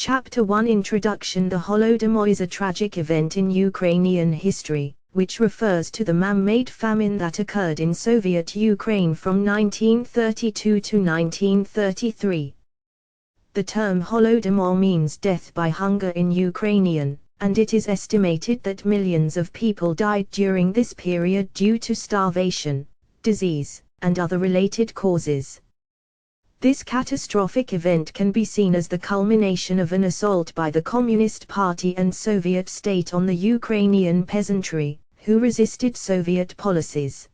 Chapter 1 Introduction. The Holodomor is a tragic event in Ukrainian history, which refers to the man-made famine that occurred in Soviet Ukraine from 1932 to 1933. The term Holodomor means death by hunger in Ukrainian, and it is estimated that millions of people died during this period due to starvation, disease, and other related causes. This catastrophic event can be seen as the culmination of an assault by the Communist Party and Soviet state on the Ukrainian peasantry, who resisted Soviet policies.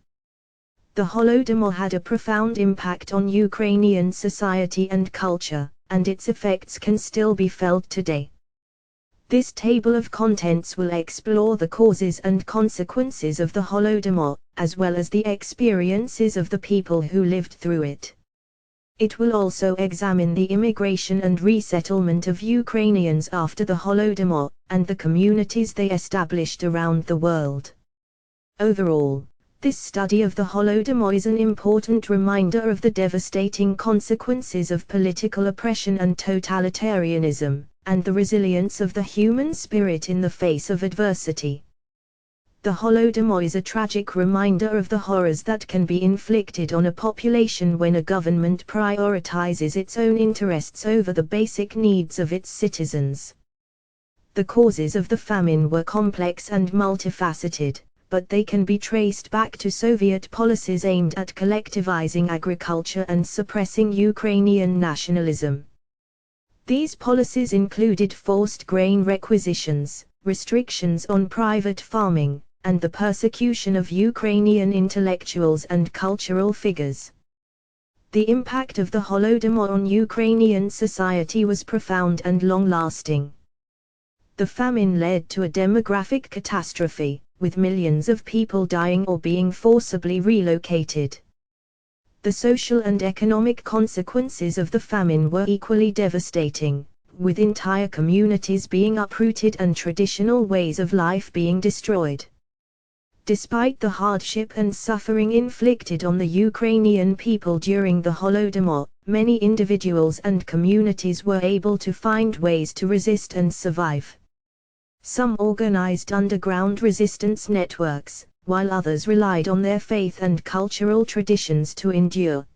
The Holodomor had a profound impact on Ukrainian society and culture, and its effects can still be felt today. This table of contents will explore the causes and consequences of the Holodomor, as well as the experiences of the people who lived through it. It will also examine the immigration and resettlement of Ukrainians after the Holodomor, and the communities they established around the world. Overall, this study of the Holodomor is an important reminder of the devastating consequences of political oppression and totalitarianism, and the resilience of the human spirit in the face of adversity. The Holodomor is a tragic reminder of the horrors that can be inflicted on a population when a government prioritizes its own interests over the basic needs of its citizens. The causes of the famine were complex and multifaceted, but they can be traced back to Soviet policies aimed at collectivizing agriculture and suppressing Ukrainian nationalism. These policies included forced grain requisitions, restrictions on private farming, and the persecution of Ukrainian intellectuals and cultural figures. The impact of the Holodomor on Ukrainian society was profound and long-lasting. The famine led to a demographic catastrophe, with millions of people dying or being forcibly relocated. The social and economic consequences of the famine were equally devastating, with entire communities being uprooted and traditional ways of life being destroyed. Despite the hardship and suffering inflicted on the Ukrainian people during the Holodomor, many individuals and communities were able to find ways to resist and survive. Some organized underground resistance networks, while others relied on their faith and cultural traditions to endure.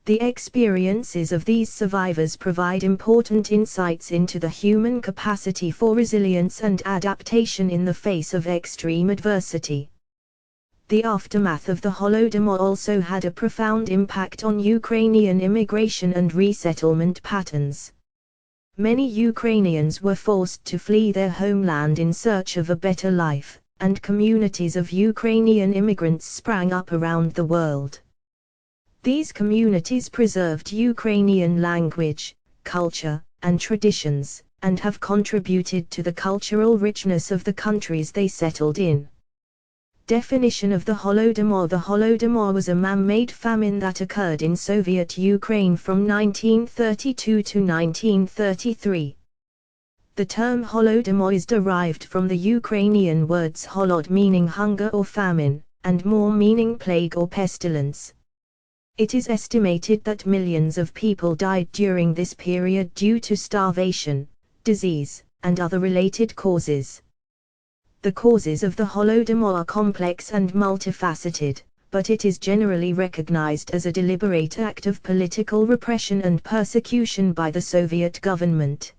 The experiences of these survivors provide important insights into the human capacity for resilience and adaptation in the face of extreme adversity. The aftermath of the Holodomor also had a profound impact on Ukrainian immigration and resettlement patterns. Many Ukrainians were forced to flee their homeland in search of a better life, and communities of Ukrainian immigrants sprang up around the world. These communities preserved Ukrainian language, culture, and traditions, and have contributed to the cultural richness of the countries they settled in. Definition of the Holodomor. The Holodomor was a man-made famine that occurred in Soviet Ukraine from 1932 to 1933. The term Holodomor is derived from the Ukrainian words holod meaning hunger or famine, and mor meaning plague or pestilence. It is estimated that millions of people died during this period due to starvation, disease, and other related causes. The causes of the Holodomor are complex and multifaceted, but it is generally recognized as a deliberate act of political repression and persecution by the Soviet government.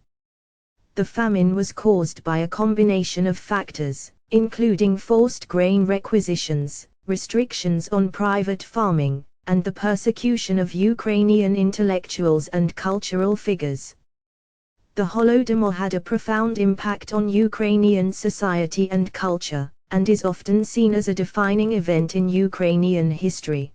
The famine was caused by a combination of factors, including forced grain requisitions, restrictions on private farming, and the persecution of Ukrainian intellectuals and cultural figures. The Holodomor had a profound impact on Ukrainian society and culture, and is often seen as a defining event in Ukrainian history.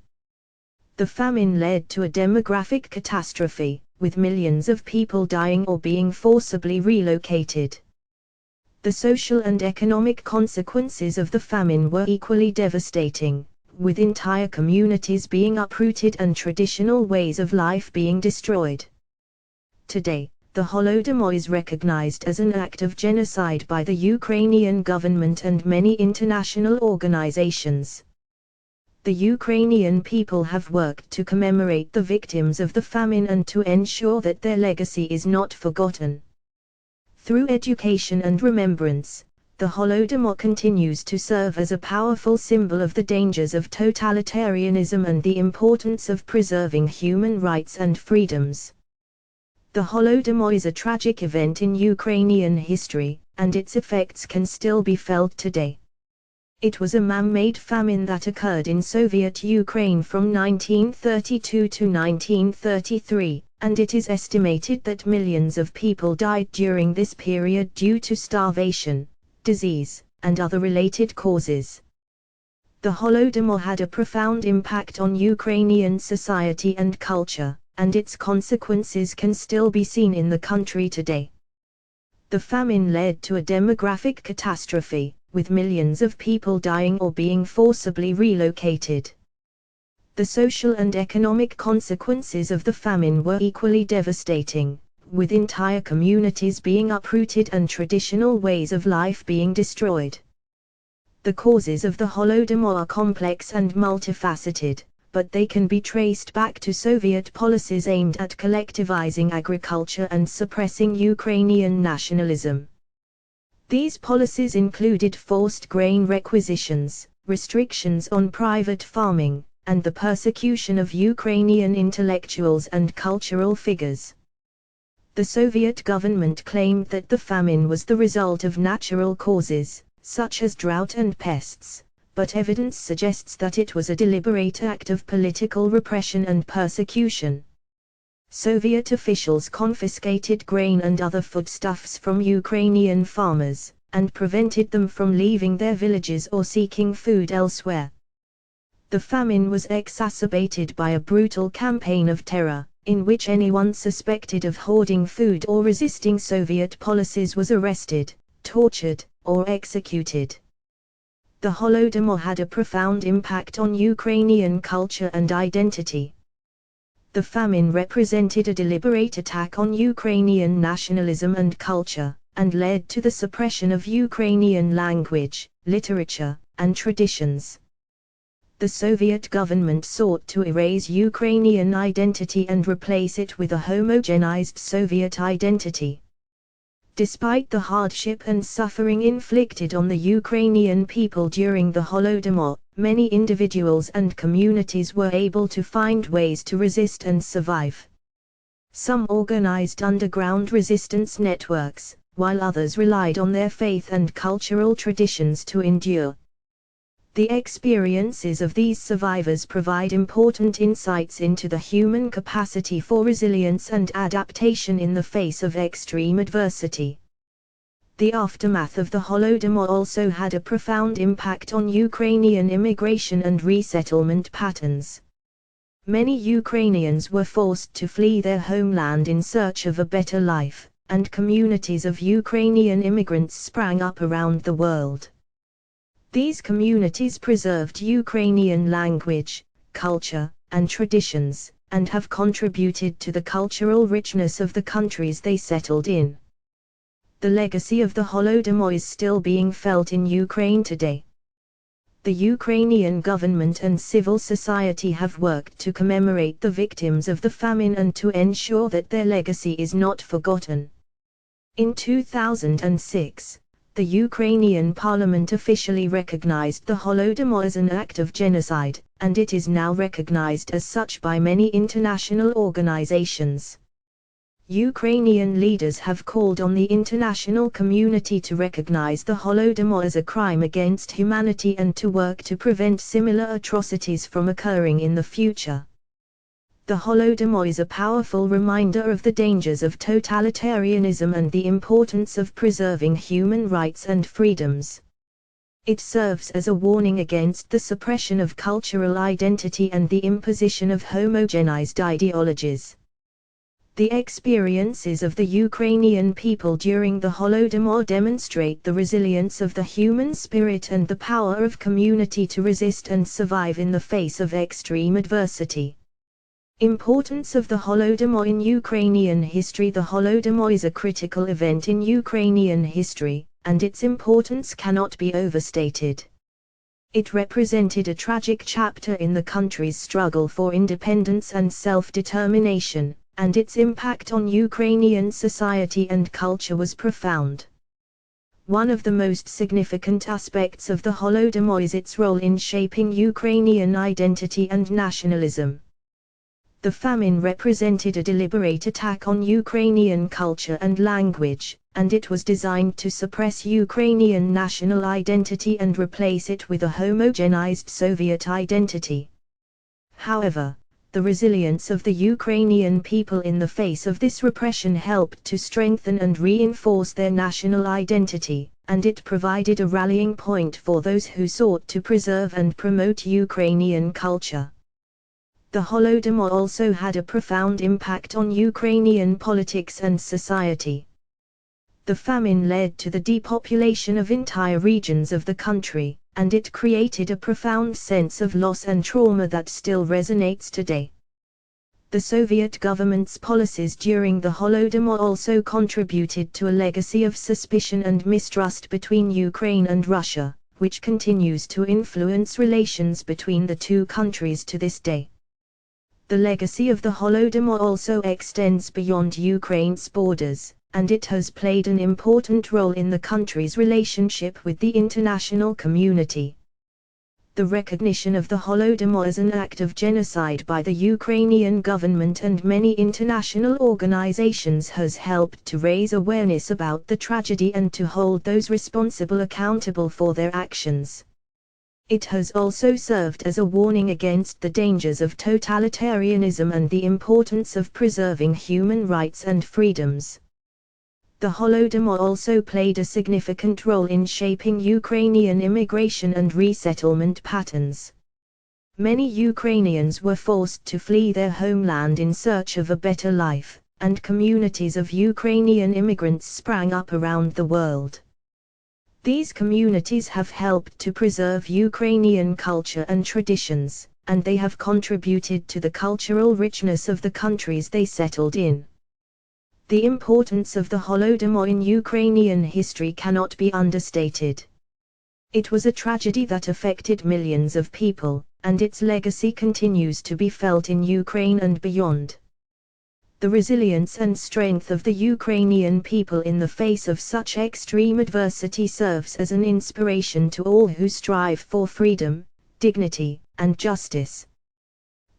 The famine led to a demographic catastrophe, with millions of people dying or being forcibly relocated. The social and economic consequences of the famine were equally devastating, with entire communities being uprooted and traditional ways of life being destroyed. Today, the Holodomor is recognized as an act of genocide by the Ukrainian government and many international organizations. The Ukrainian people have worked to commemorate the victims of the famine and to ensure that their legacy is not forgotten. Through education and remembrance, the Holodomor continues to serve as a powerful symbol of the dangers of totalitarianism and the importance of preserving human rights and freedoms. The Holodomor is a tragic event in Ukrainian history, and its effects can still be felt today. It was a man-made famine that occurred in Soviet Ukraine from 1932 to 1933, and it is estimated that millions of people died during this period due to starvation, disease, and other related causes. The Holodomor had a profound impact on Ukrainian society and culture, and its consequences can still be seen in the country today. The famine led to a demographic catastrophe, with millions of people dying or being forcibly relocated. The social and economic consequences of the famine were equally devastating, with entire communities being uprooted and traditional ways of life being destroyed. The causes of the Holodomor are complex and multifaceted, but they can be traced back to Soviet policies aimed at collectivizing agriculture and suppressing Ukrainian nationalism. These policies included forced grain requisitions, restrictions on private farming, and the persecution of Ukrainian intellectuals and cultural figures. The Soviet government claimed that the famine was the result of natural causes, such as drought and pests, but evidence suggests that it was a deliberate act of political repression and persecution. Soviet officials confiscated grain and other foodstuffs from Ukrainian farmers, and prevented them from leaving their villages or seeking food elsewhere. The famine was exacerbated by a brutal campaign of terror, in which anyone suspected of hoarding food or resisting Soviet policies was arrested, tortured, or executed. The Holodomor had a profound impact on Ukrainian culture and identity. The famine represented a deliberate attack on Ukrainian nationalism and culture, and led to the suppression of Ukrainian language, literature, and traditions. The Soviet government sought to erase Ukrainian identity and replace it with a homogenized Soviet identity. Despite the hardship and suffering inflicted on the Ukrainian people during the Holodomor, many individuals and communities were able to find ways to resist and survive. Some organized underground resistance networks, while others relied on their faith and cultural traditions to endure. The experiences of these survivors provide important insights into the human capacity for resilience and adaptation in the face of extreme adversity. The aftermath of the Holodomor also had a profound impact on Ukrainian immigration and resettlement patterns. Many Ukrainians were forced to flee their homeland in search of a better life, and communities of Ukrainian immigrants sprang up around the world. These communities preserved Ukrainian language, culture, and traditions, and have contributed to the cultural richness of the countries they settled in. The legacy of the Holodomor is still being felt in Ukraine today. The Ukrainian government and civil society have worked to commemorate the victims of the famine and to ensure that their legacy is not forgotten. In 2006, the Ukrainian parliament officially recognized the Holodomor as an act of genocide, and it is now recognized as such by many international organizations. Ukrainian leaders have called on the international community to recognize the Holodomor as a crime against humanity and to work to prevent similar atrocities from occurring in the future. The Holodomor is a powerful reminder of the dangers of totalitarianism and the importance of preserving human rights and freedoms. It serves as a warning against the suppression of cultural identity and the imposition of homogenized ideologies. The experiences of the Ukrainian people during the Holodomor demonstrate the resilience of the human spirit and the power of community to resist and survive in the face of extreme adversity. Importance of the Holodomor in Ukrainian history. The Holodomor is a critical event in Ukrainian history, and its importance cannot be overstated. It represented a tragic chapter in the country's struggle for independence and self-determination, and its impact on Ukrainian society and culture was profound. One of the most significant aspects of the Holodomor is its role in shaping Ukrainian identity and nationalism. The famine represented a deliberate attack on Ukrainian culture and language, and it was designed to suppress Ukrainian national identity and replace it with a homogenized Soviet identity. However, the resilience of the Ukrainian people in the face of this repression helped to strengthen and reinforce their national identity, and it provided a rallying point for those who sought to preserve and promote Ukrainian culture. The Holodomor also had a profound impact on Ukrainian politics and society. The famine led to the depopulation of entire regions of the country, and it created a profound sense of loss and trauma that still resonates today. The Soviet government's policies during the Holodomor also contributed to a legacy of suspicion and mistrust between Ukraine and Russia, which continues to influence relations between the two countries to this day. The legacy of the Holodomor also extends beyond Ukraine's borders, and it has played an important role in the country's relationship with the international community. The recognition of the Holodomor as an act of genocide by the Ukrainian government and many international organizations has helped to raise awareness about the tragedy and to hold those responsible accountable for their actions. It has also served as a warning against the dangers of totalitarianism and the importance of preserving human rights and freedoms. The Holodomor also played a significant role in shaping Ukrainian immigration and resettlement patterns. Many Ukrainians were forced to flee their homeland in search of a better life, and communities of Ukrainian immigrants sprang up around the world. These communities have helped to preserve Ukrainian culture and traditions, and they have contributed to the cultural richness of the countries they settled in. The importance of the Holodomor in Ukrainian history cannot be understated. It was a tragedy that affected millions of people, and its legacy continues to be felt in Ukraine and beyond. The resilience and strength of the Ukrainian people in the face of such extreme adversity serves as an inspiration to all who strive for freedom, dignity, and justice.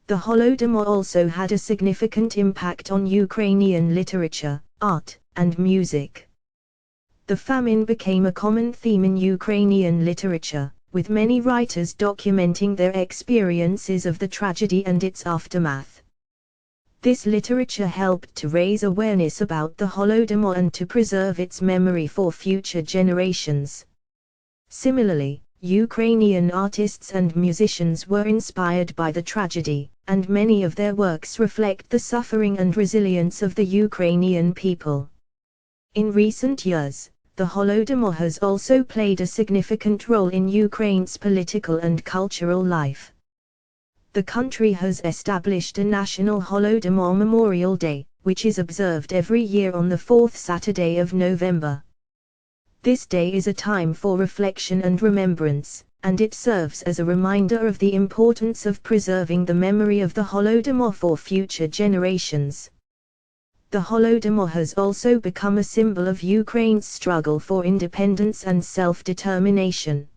The Holodomor also had a significant impact on Ukrainian literature, art, and music. The famine became a common theme in Ukrainian literature, with many writers documenting their experiences of the tragedy and its aftermath. This literature helped to raise awareness about the Holodomor and to preserve its memory for future generations. Similarly, Ukrainian artists and musicians were inspired by the tragedy, and many of their works reflect the suffering and resilience of the Ukrainian people. In recent years, the Holodomor has also played a significant role in Ukraine's political and cultural life. The country has established a national Holodomor Memorial Day, which is observed every year on the fourth Saturday of November. This day is a time for reflection and remembrance, and it serves as a reminder of the importance of preserving the memory of the Holodomor for future generations. The Holodomor has also become a symbol of Ukraine's struggle for independence and self-determination.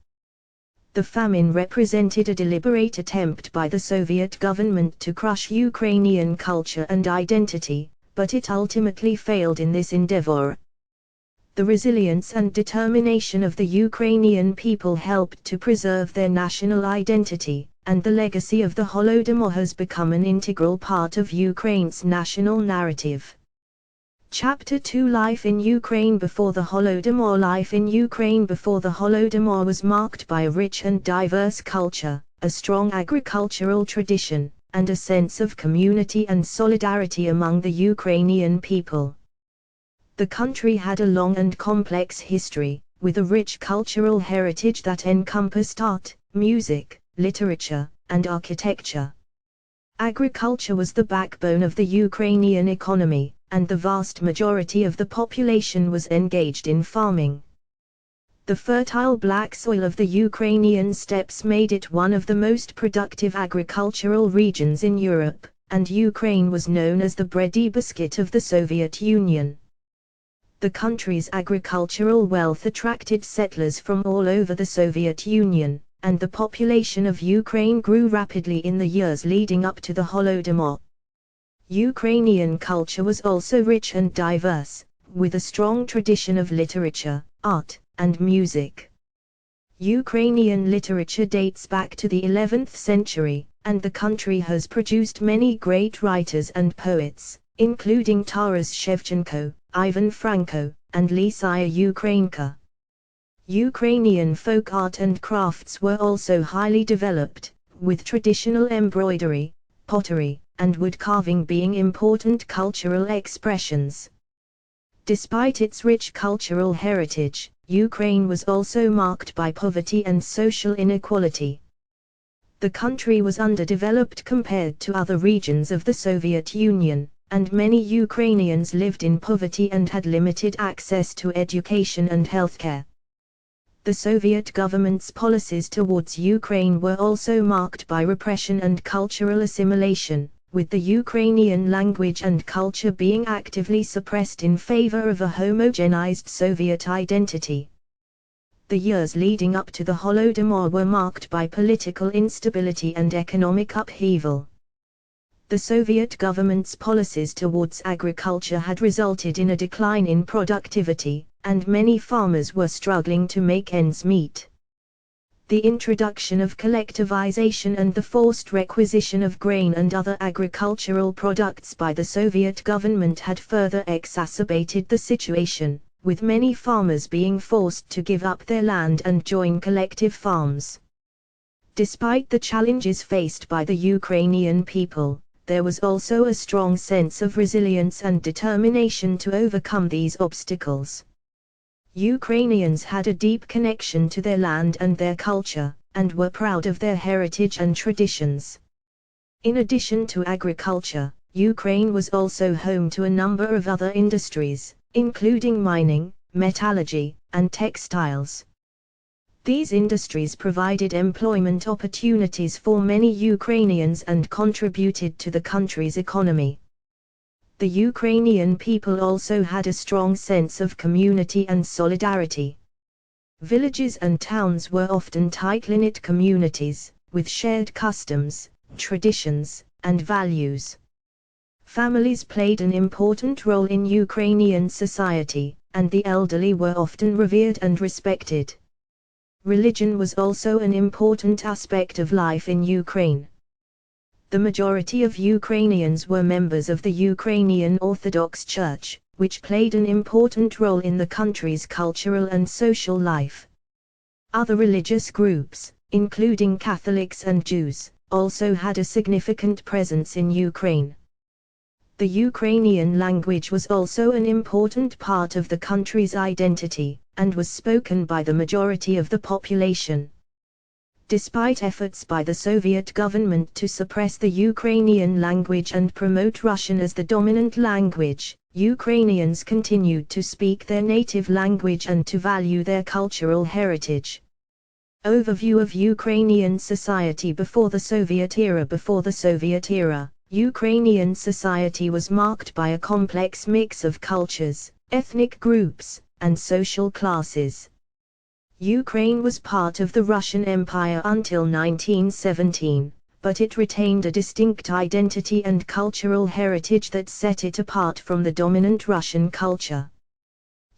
The famine represented a deliberate attempt by the Soviet government to crush Ukrainian culture and identity, but it ultimately failed in this endeavor. The resilience and determination of the Ukrainian people helped to preserve their national identity, and the legacy of the Holodomor has become an integral part of Ukraine's national narrative. Chapter 2 Life in Ukraine before the Holodomor. Life in Ukraine before the Holodomor was marked by a rich and diverse culture, a strong agricultural tradition, and a sense of community and solidarity among the Ukrainian people. The country had a long and complex history, with a rich cultural heritage that encompassed art, music, literature, and architecture. Agriculture was the backbone of the Ukrainian economy, and the vast majority of the population was engaged in farming. The fertile black soil of the Ukrainian steppes made it one of the most productive agricultural regions in Europe, and Ukraine was known as the breadbasket of the Soviet Union. The country's agricultural wealth attracted settlers from all over the Soviet Union, and the population of Ukraine grew rapidly in the years leading up to the Holodomor. Ukrainian culture was also rich and diverse, with a strong tradition of literature, art, and music. Ukrainian literature dates back to the 11th century, and the country has produced many great writers and poets, including Taras Shevchenko, Ivan Franko, and Lisaya Ukrainka. Ukrainian folk art and crafts were also highly developed, with traditional embroidery, pottery, and wood carving being important cultural expressions. Despite its rich cultural heritage, Ukraine was also marked by poverty and social inequality. The country was underdeveloped compared to other regions of the Soviet Union, and many Ukrainians lived in poverty and had limited access to education and healthcare. The Soviet government's policies towards Ukraine were also marked by repression and cultural assimilation, with the Ukrainian language and culture being actively suppressed in favor of a homogenized Soviet identity. The years leading up to the Holodomor were marked by political instability and economic upheaval. The Soviet government's policies towards agriculture had resulted in a decline in productivity, and many farmers were struggling to make ends meet. The introduction of collectivization and the forced requisition of grain and other agricultural products by the Soviet government had further exacerbated the situation, with many farmers being forced to give up their land and join collective farms. Despite the challenges faced by the Ukrainian people, there was also a strong sense of resilience and determination to overcome these obstacles. Ukrainians had a deep connection to their land and their culture, and were proud of their heritage and traditions. In addition to agriculture, Ukraine was also home to a number of other industries, including mining, metallurgy, and textiles. These industries provided employment opportunities for many Ukrainians and contributed to the country's economy. The Ukrainian people also had a strong sense of community and solidarity. Villages and towns were often tight-knit communities, with shared customs, traditions, and values. Families played an important role in Ukrainian society, and the elderly were often revered and respected. Religion was also an important aspect of life in Ukraine. The majority of Ukrainians were members of the Ukrainian Orthodox Church, which played an important role in the country's cultural and social life. Other religious groups, including Catholics and Jews, also had a significant presence in Ukraine. The Ukrainian language was also an important part of the country's identity, and was spoken by the majority of the population. Despite efforts by the Soviet government to suppress the Ukrainian language and promote Russian as the dominant language, Ukrainians continued to speak their native language and to value their cultural heritage. Overview of Ukrainian society before the Soviet era. Before the Soviet era, Ukrainian society was marked by a complex mix of cultures, ethnic groups, and social classes. Ukraine was part of the Russian Empire until 1917, but it retained a distinct identity and cultural heritage that set it apart from the dominant Russian culture.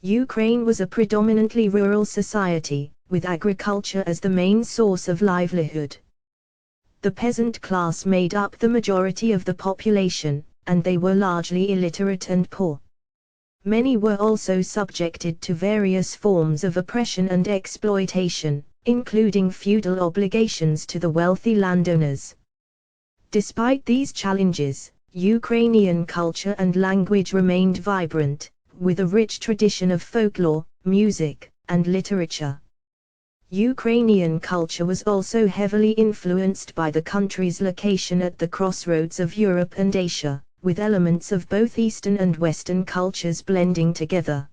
Ukraine was a predominantly rural society, with agriculture as the main source of livelihood. The peasant class made up the majority of the population, and they were largely illiterate and poor. Many were also subjected to various forms of oppression and exploitation, including feudal obligations to the wealthy landowners. Despite these challenges, Ukrainian culture and language remained vibrant, with a rich tradition of folklore, music, and literature. Ukrainian culture was also heavily influenced by the country's location at the crossroads of Europe and Asia, with elements of both Eastern and Western cultures blending together.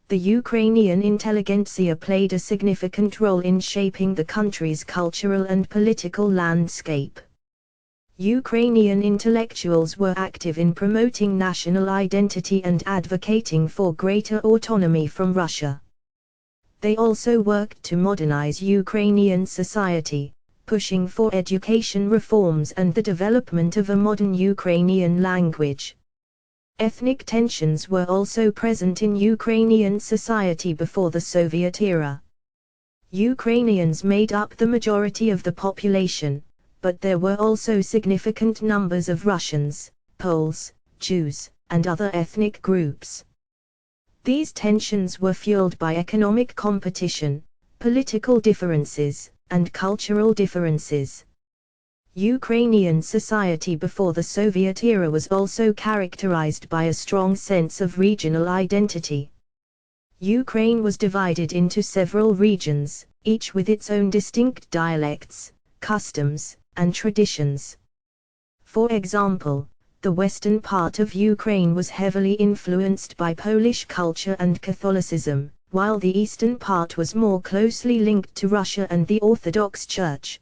The Ukrainian intelligentsia played a significant role in shaping the country's cultural and political landscape. Ukrainian intellectuals were active in promoting national identity and advocating for greater autonomy from Russia. They also worked to modernize Ukrainian society, pushing for education reforms and the development of a modern Ukrainian language. Ethnic tensions were also present in Ukrainian society before the Soviet era. Ukrainians made up the majority of the population, but there were also significant numbers of Russians, Poles, Jews, and other ethnic groups. These tensions were fueled by economic competition, political differences, and cultural differences. Ukrainian society before the Soviet era was also characterized by a strong sense of regional identity. Ukraine was divided into several regions, each with its own distinct dialects, customs, and traditions. For example, the western part of Ukraine was heavily influenced by Polish culture and Catholicism, while the eastern part was more closely linked to Russia and the Orthodox Church.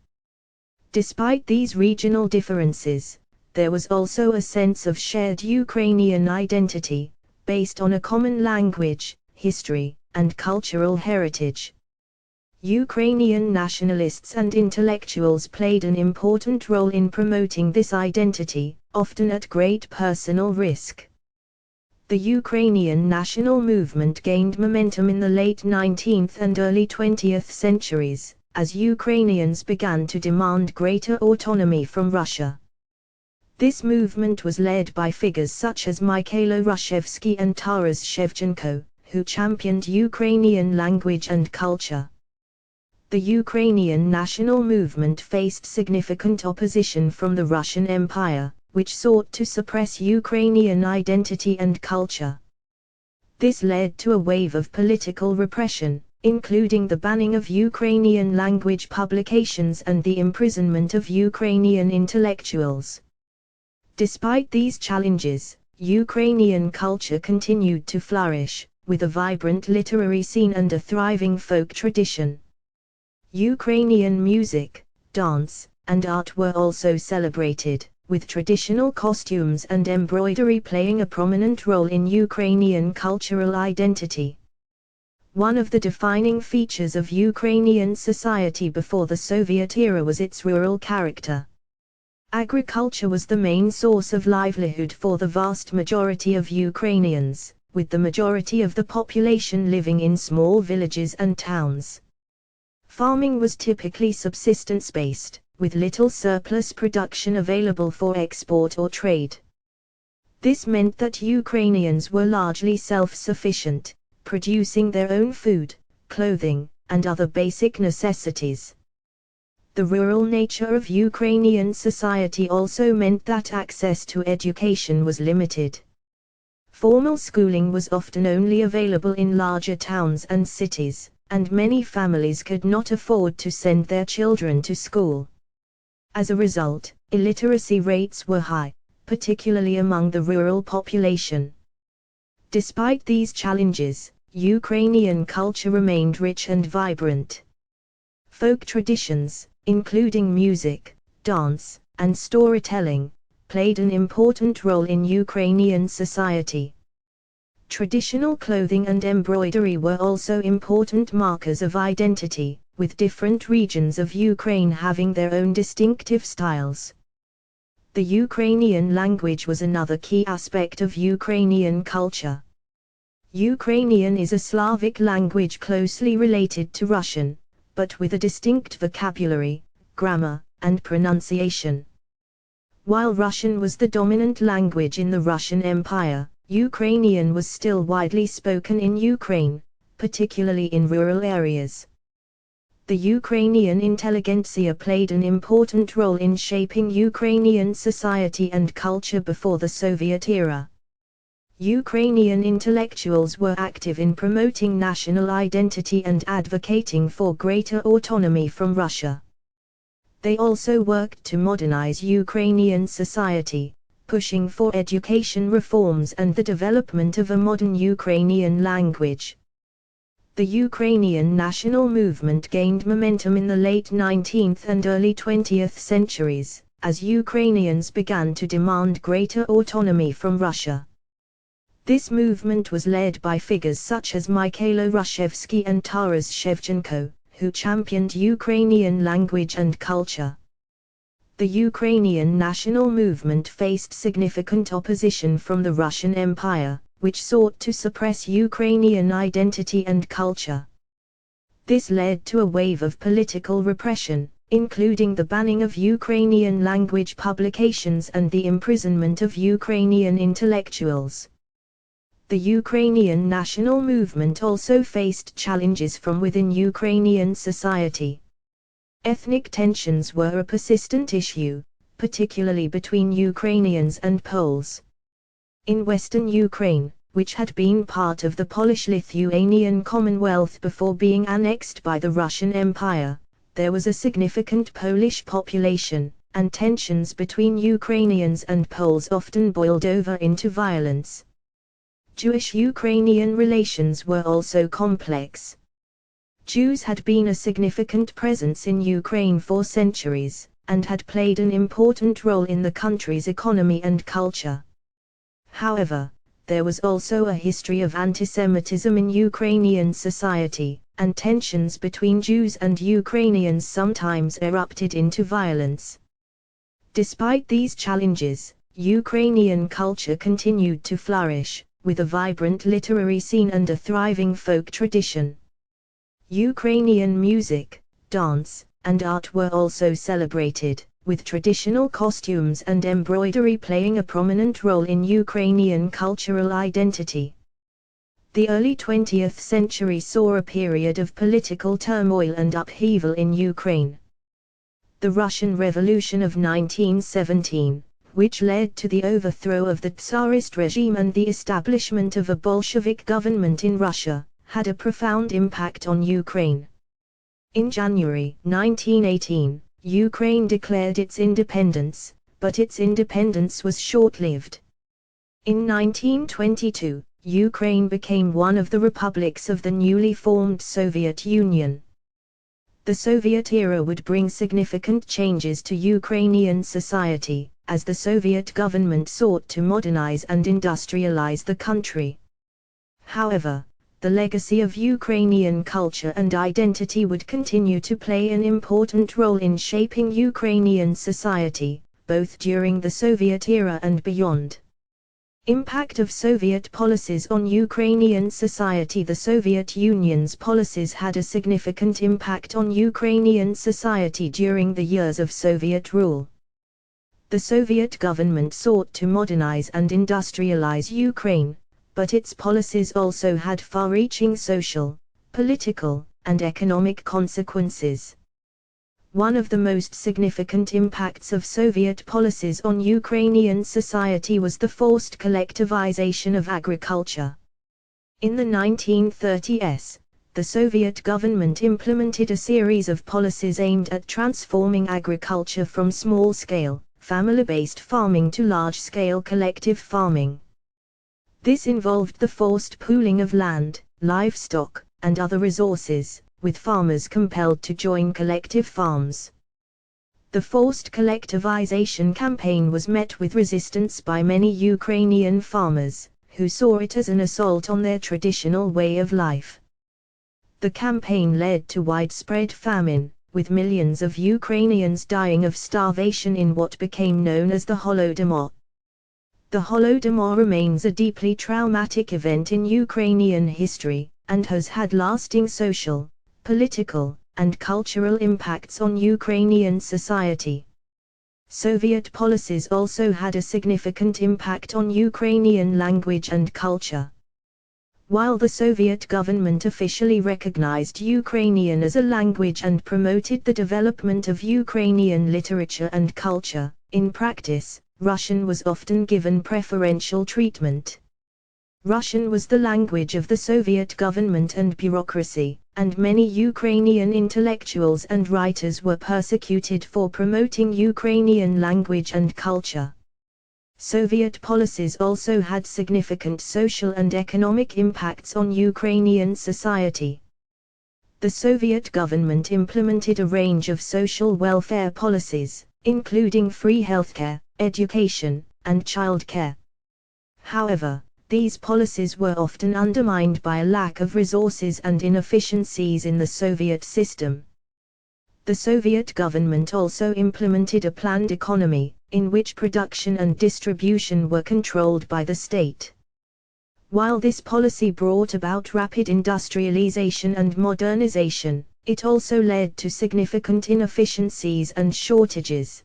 Despite these regional differences, there was also a sense of shared Ukrainian identity, based on a common language, history, and cultural heritage. Ukrainian nationalists and intellectuals played an important role in promoting this identity, often at great personal risk. The Ukrainian national movement gained momentum in the late 19th and early 20th centuries, as Ukrainians began to demand greater autonomy from Russia. This movement was led by figures such as Mikhailo Hrushevsky and Taras Shevchenko, who championed Ukrainian language and culture. The Ukrainian national movement faced significant opposition from the Russian Empire, which sought to suppress Ukrainian identity and culture. This led to a wave of political repression, including the banning of Ukrainian language publications and the imprisonment of Ukrainian intellectuals. Despite these challenges, Ukrainian culture continued to flourish, with a vibrant literary scene and a thriving folk tradition. Ukrainian music, dance, and art were also celebrated, with traditional costumes and embroidery playing a prominent role in Ukrainian cultural identity. One of the defining features of Ukrainian society before the Soviet era was its rural character. Agriculture was the main source of livelihood for the vast majority of Ukrainians, with the majority of the population living in small villages and towns. Farming was typically subsistence-based, with little surplus production available for export or trade. This meant that Ukrainians were largely self-sufficient, producing their own food, clothing, and other basic necessities. The rural nature of Ukrainian society also meant that access to education was limited. Formal schooling was often only available in larger towns and cities, and many families could not afford to send their children to school. As a result, illiteracy rates were high, particularly among the rural population. Despite these challenges, Ukrainian culture remained rich and vibrant. Folk traditions, including music, dance, and storytelling, played an important role in Ukrainian society. Traditional clothing and embroidery were also important markers of identity, with different regions of Ukraine having their own distinctive styles. The Ukrainian language was another key aspect of Ukrainian culture. Ukrainian is a Slavic language closely related to Russian, but with a distinct vocabulary, grammar, and pronunciation. While Russian was the dominant language in the Russian Empire, Ukrainian was still widely spoken in Ukraine, particularly in rural areas. The Ukrainian intelligentsia played an important role in shaping Ukrainian society and culture before the Soviet era. Ukrainian intellectuals were active in promoting national identity and advocating for greater autonomy from Russia. They also worked to modernize Ukrainian society, pushing for education reforms and the development of a modern Ukrainian language. The Ukrainian national movement gained momentum in the late 19th and early 20th centuries, as Ukrainians began to demand greater autonomy from Russia. This movement was led by figures such as Mikhailo Hrushevsky and Taras Shevchenko, who championed Ukrainian language and culture. The Ukrainian national movement faced significant opposition from the Russian Empire, which sought to suppress Ukrainian identity and culture. This led to a wave of political repression, including the banning of Ukrainian language publications and the imprisonment of Ukrainian intellectuals. The Ukrainian national movement also faced challenges from within Ukrainian society. Ethnic tensions were a persistent issue, particularly between Ukrainians and Poles. In Western Ukraine, which had been part of the Polish-Lithuanian Commonwealth before being annexed by the Russian Empire, there was a significant Polish population, and tensions between Ukrainians and Poles often boiled over into violence. Jewish-Ukrainian relations were also complex. Jews had been a significant presence in Ukraine for centuries, and had played an important role in the country's economy and culture. However, there was also a history of antisemitism in Ukrainian society, and tensions between Jews and Ukrainians sometimes erupted into violence. Despite these challenges, Ukrainian culture continued to flourish, with a vibrant literary scene and a thriving folk tradition. Ukrainian music, dance, and art were also celebrated, with traditional costumes and embroidery playing a prominent role in Ukrainian cultural identity. The early 20th century saw a period of political turmoil and upheaval in Ukraine. The Russian Revolution of 1917, which led to the overthrow of the Tsarist regime and the establishment of a Bolshevik government in Russia, had a profound impact on Ukraine. In January 1918, Ukraine declared its independence, but its independence was short-lived. In 1922, Ukraine became one of the republics of the newly formed Soviet Union. The Soviet era would bring significant changes to Ukrainian society, as the Soviet government sought to modernize and industrialize the country. However, the legacy of Ukrainian culture and identity would continue to play an important role in shaping Ukrainian society, both during the Soviet era and beyond. Impact of Soviet policies on Ukrainian society. The Soviet Union's policies had a significant impact on Ukrainian society during the years of Soviet rule. The Soviet government sought to modernize and industrialize Ukraine, but its policies also had far-reaching social, political, and economic consequences. One of the most significant impacts of Soviet policies on Ukrainian society was the forced collectivization of agriculture. In the 1930s, the Soviet government implemented a series of policies aimed at transforming agriculture from small-scale, family-based farming to large-scale collective farming. This involved the forced pooling of land, livestock, and other resources, with farmers compelled to join collective farms. The forced collectivization campaign was met with resistance by many Ukrainian farmers, who saw it as an assault on their traditional way of life. The campaign led to widespread famine, with millions of Ukrainians dying of starvation in what became known as the Holodomor. The Holodomor remains a deeply traumatic event in Ukrainian history, and has had lasting social, political, and cultural impacts on Ukrainian society. Soviet policies also had a significant impact on Ukrainian language and culture. While the Soviet government officially recognized Ukrainian as a language and promoted the development of Ukrainian literature and culture, in practice, Russian was often given preferential treatment. Russian was the language of the Soviet government and bureaucracy, and many Ukrainian intellectuals and writers were persecuted for promoting Ukrainian language and culture. Soviet policies also had significant social and economic impacts on Ukrainian society. The Soviet government implemented a range of social welfare policies, including free healthcare, education, and childcare. However, these policies were often undermined by a lack of resources and inefficiencies in the Soviet system. The Soviet government also implemented a planned economy, in which production and distribution were controlled by the state. While this policy brought about rapid industrialization and modernization, it also led to significant inefficiencies and shortages.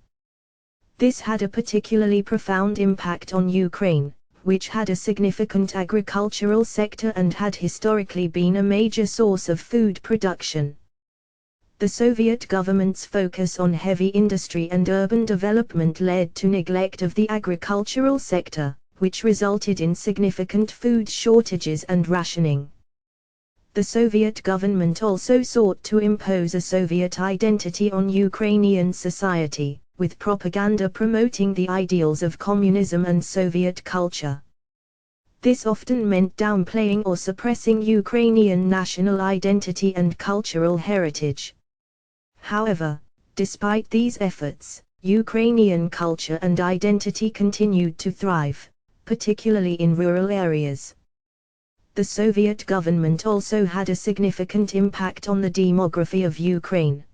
This had a particularly profound impact on Ukraine, which had a significant agricultural sector and had historically been a major source of food production. The Soviet government's focus on heavy industry and urban development led to neglect of the agricultural sector, which resulted in significant food shortages and rationing. The Soviet government also sought to impose a Soviet identity on Ukrainian society, with propaganda promoting the ideals of communism and Soviet culture. This often meant downplaying or suppressing Ukrainian national identity and cultural heritage. However, despite these efforts, Ukrainian culture and identity continued to thrive, particularly in rural areas. The Soviet government also had a significant impact on the demography of Ukraine.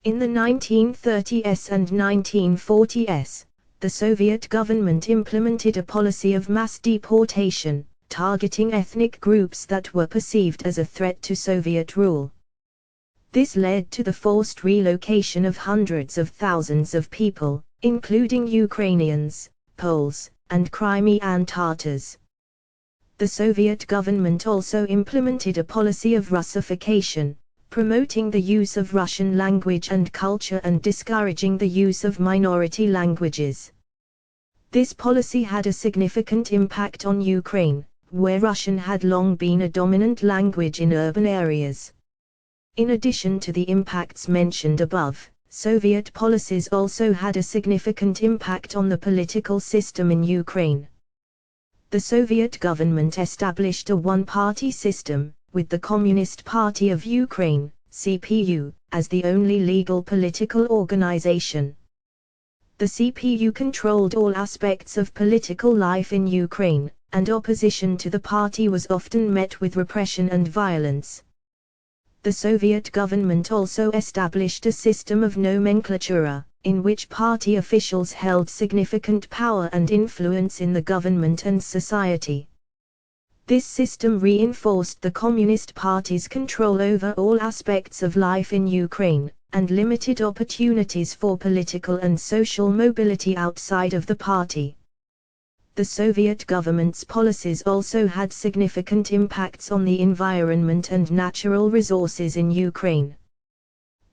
In the 1930s and 1940s, the Soviet government implemented a policy of mass deportation, targeting ethnic groups that were perceived as a threat to Soviet rule. This led to the forced relocation of hundreds of thousands of people, including Ukrainians, Poles, and Crimean Tatars. The Soviet government also implemented a policy of Russification, promoting the use of Russian language and culture and discouraging the use of minority languages. This policy had a significant impact on Ukraine, where Russian had long been a dominant language in urban areas. In addition to the impacts mentioned above, Soviet policies also had a significant impact on the political system in Ukraine. The Soviet government established a one-party system, with the Communist Party of Ukraine, CPU, as the only legal political organization. The CPU controlled all aspects of political life in Ukraine, and opposition to the party was often met with repression and violence. The Soviet government also established a system of nomenklatura, in which party officials held significant power and influence in the government and society. This system reinforced the Communist Party's control over all aspects of life in Ukraine, and limited opportunities for political and social mobility outside of the party. The Soviet government's policies also had significant impacts on the environment and natural resources in Ukraine.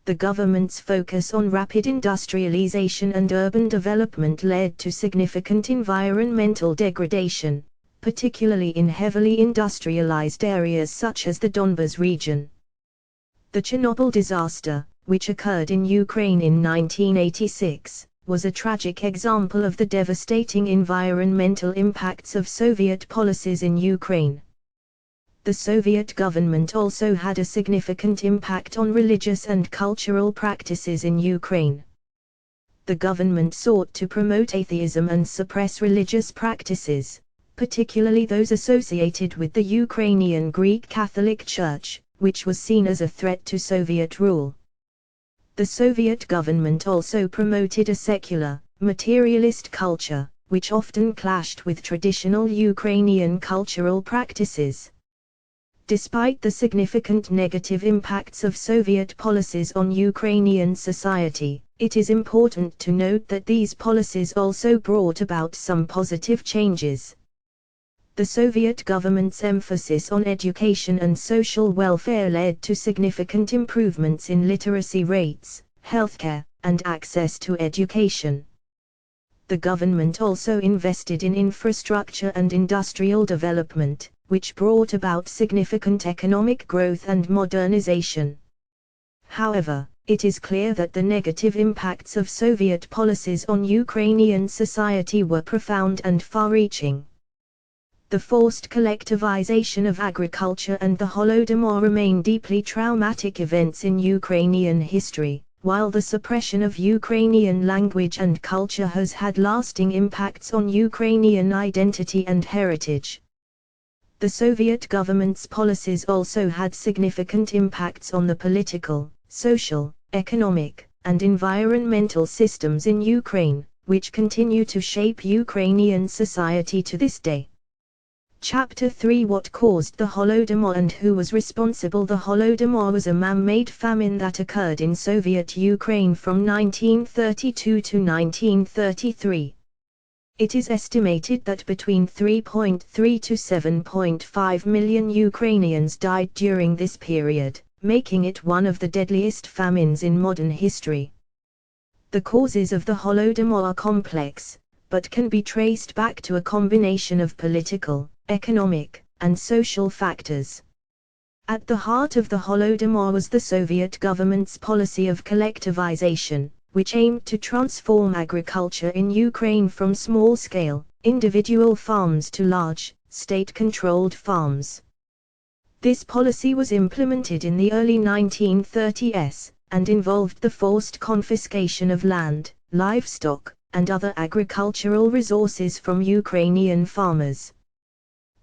The government's focus on rapid industrialization and urban development led to significant environmental degradation, particularly in heavily industrialized areas such as the Donbas region. The Chernobyl disaster, which occurred in Ukraine in 1986, was a tragic example of the devastating environmental impacts of Soviet policies in Ukraine. The Soviet government also had a significant impact on religious and cultural practices in Ukraine. The government sought to promote atheism and suppress religious practices, particularly those associated with the Ukrainian Greek Catholic Church, which was seen as a threat to Soviet rule. The Soviet government also promoted a secular, materialist culture, which often clashed with traditional Ukrainian cultural practices. Despite the significant negative impacts of Soviet policies on Ukrainian society, it is important to note that these policies also brought about some positive changes. The Soviet government's emphasis on education and social welfare led to significant improvements in literacy rates, healthcare, and access to education. The government also invested in infrastructure and industrial development, which brought about significant economic growth and modernization. However, it is clear that the negative impacts of Soviet policies on Ukrainian society were profound and far-reaching. The forced collectivization of agriculture and the Holodomor remain deeply traumatic events in Ukrainian history, while the suppression of Ukrainian language and culture has had lasting impacts on Ukrainian identity and heritage. The Soviet government's policies also had significant impacts on the political, social, economic, and environmental systems in Ukraine, which continue to shape Ukrainian society to this day. Chapter 3: What caused the Holodomor and who was responsible? The Holodomor was a man-made famine that occurred in Soviet Ukraine from 1932 to 1933. It is estimated that between 3.3 to 7.5 million Ukrainians died during this period, making it one of the deadliest famines in modern history. The causes of the Holodomor are complex, but can be traced back to a combination of political, economic, and social factors. At the heart of the Holodomor was the Soviet government's policy of collectivization, which aimed to transform agriculture in Ukraine from small-scale, individual farms to large, state-controlled farms. This policy was implemented in the early 1930s, and involved the forced confiscation of land, livestock, and other agricultural resources from Ukrainian farmers.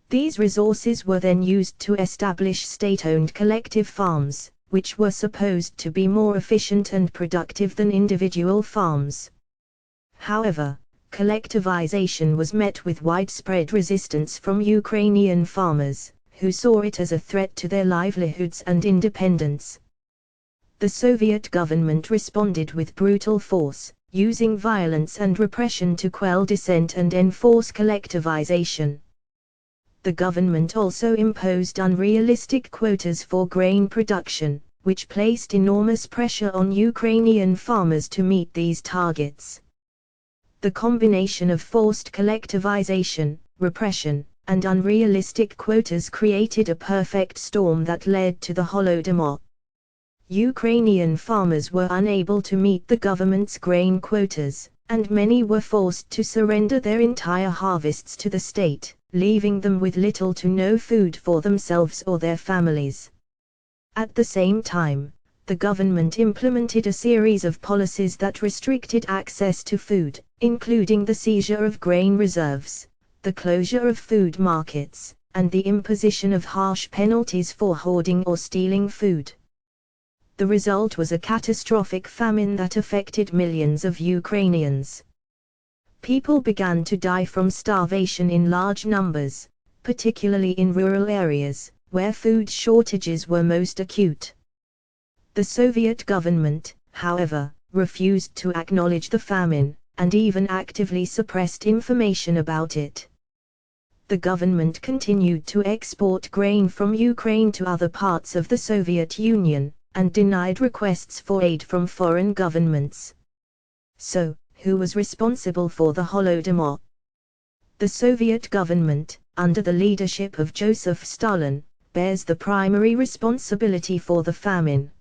These resources were then used to establish state-owned collective farms, which were supposed to be more efficient and productive than individual farms. However, collectivization was met with widespread resistance from Ukrainian farmers, who saw it as a threat to their livelihoods and independence. The Soviet government responded with brutal force, using violence and repression to quell dissent and enforce collectivization. The government also imposed unrealistic quotas for grain production, which placed enormous pressure on Ukrainian farmers to meet these targets. The combination of forced collectivization, repression, and unrealistic quotas created a perfect storm that led to the Holodomor. Ukrainian farmers were unable to meet the government's grain quotas, and many were forced to surrender their entire harvests to the state, leaving them with little to no food for themselves or their families. At the same time, the government implemented a series of policies that restricted access to food, including the seizure of grain reserves, the closure of food markets, and the imposition of harsh penalties for hoarding or stealing food. The result was a catastrophic famine that affected millions of Ukrainians. People began to die from starvation in large numbers, particularly in rural areas, where food shortages were most acute. The Soviet government, however, refused to acknowledge the famine, and even actively suppressed information about it. The government continued to export grain from Ukraine to other parts of the Soviet Union, and denied requests for aid from foreign governments. So, who was responsible for the Holodomor? The Soviet government, under the leadership of Joseph Stalin, bears the primary responsibility for the famine.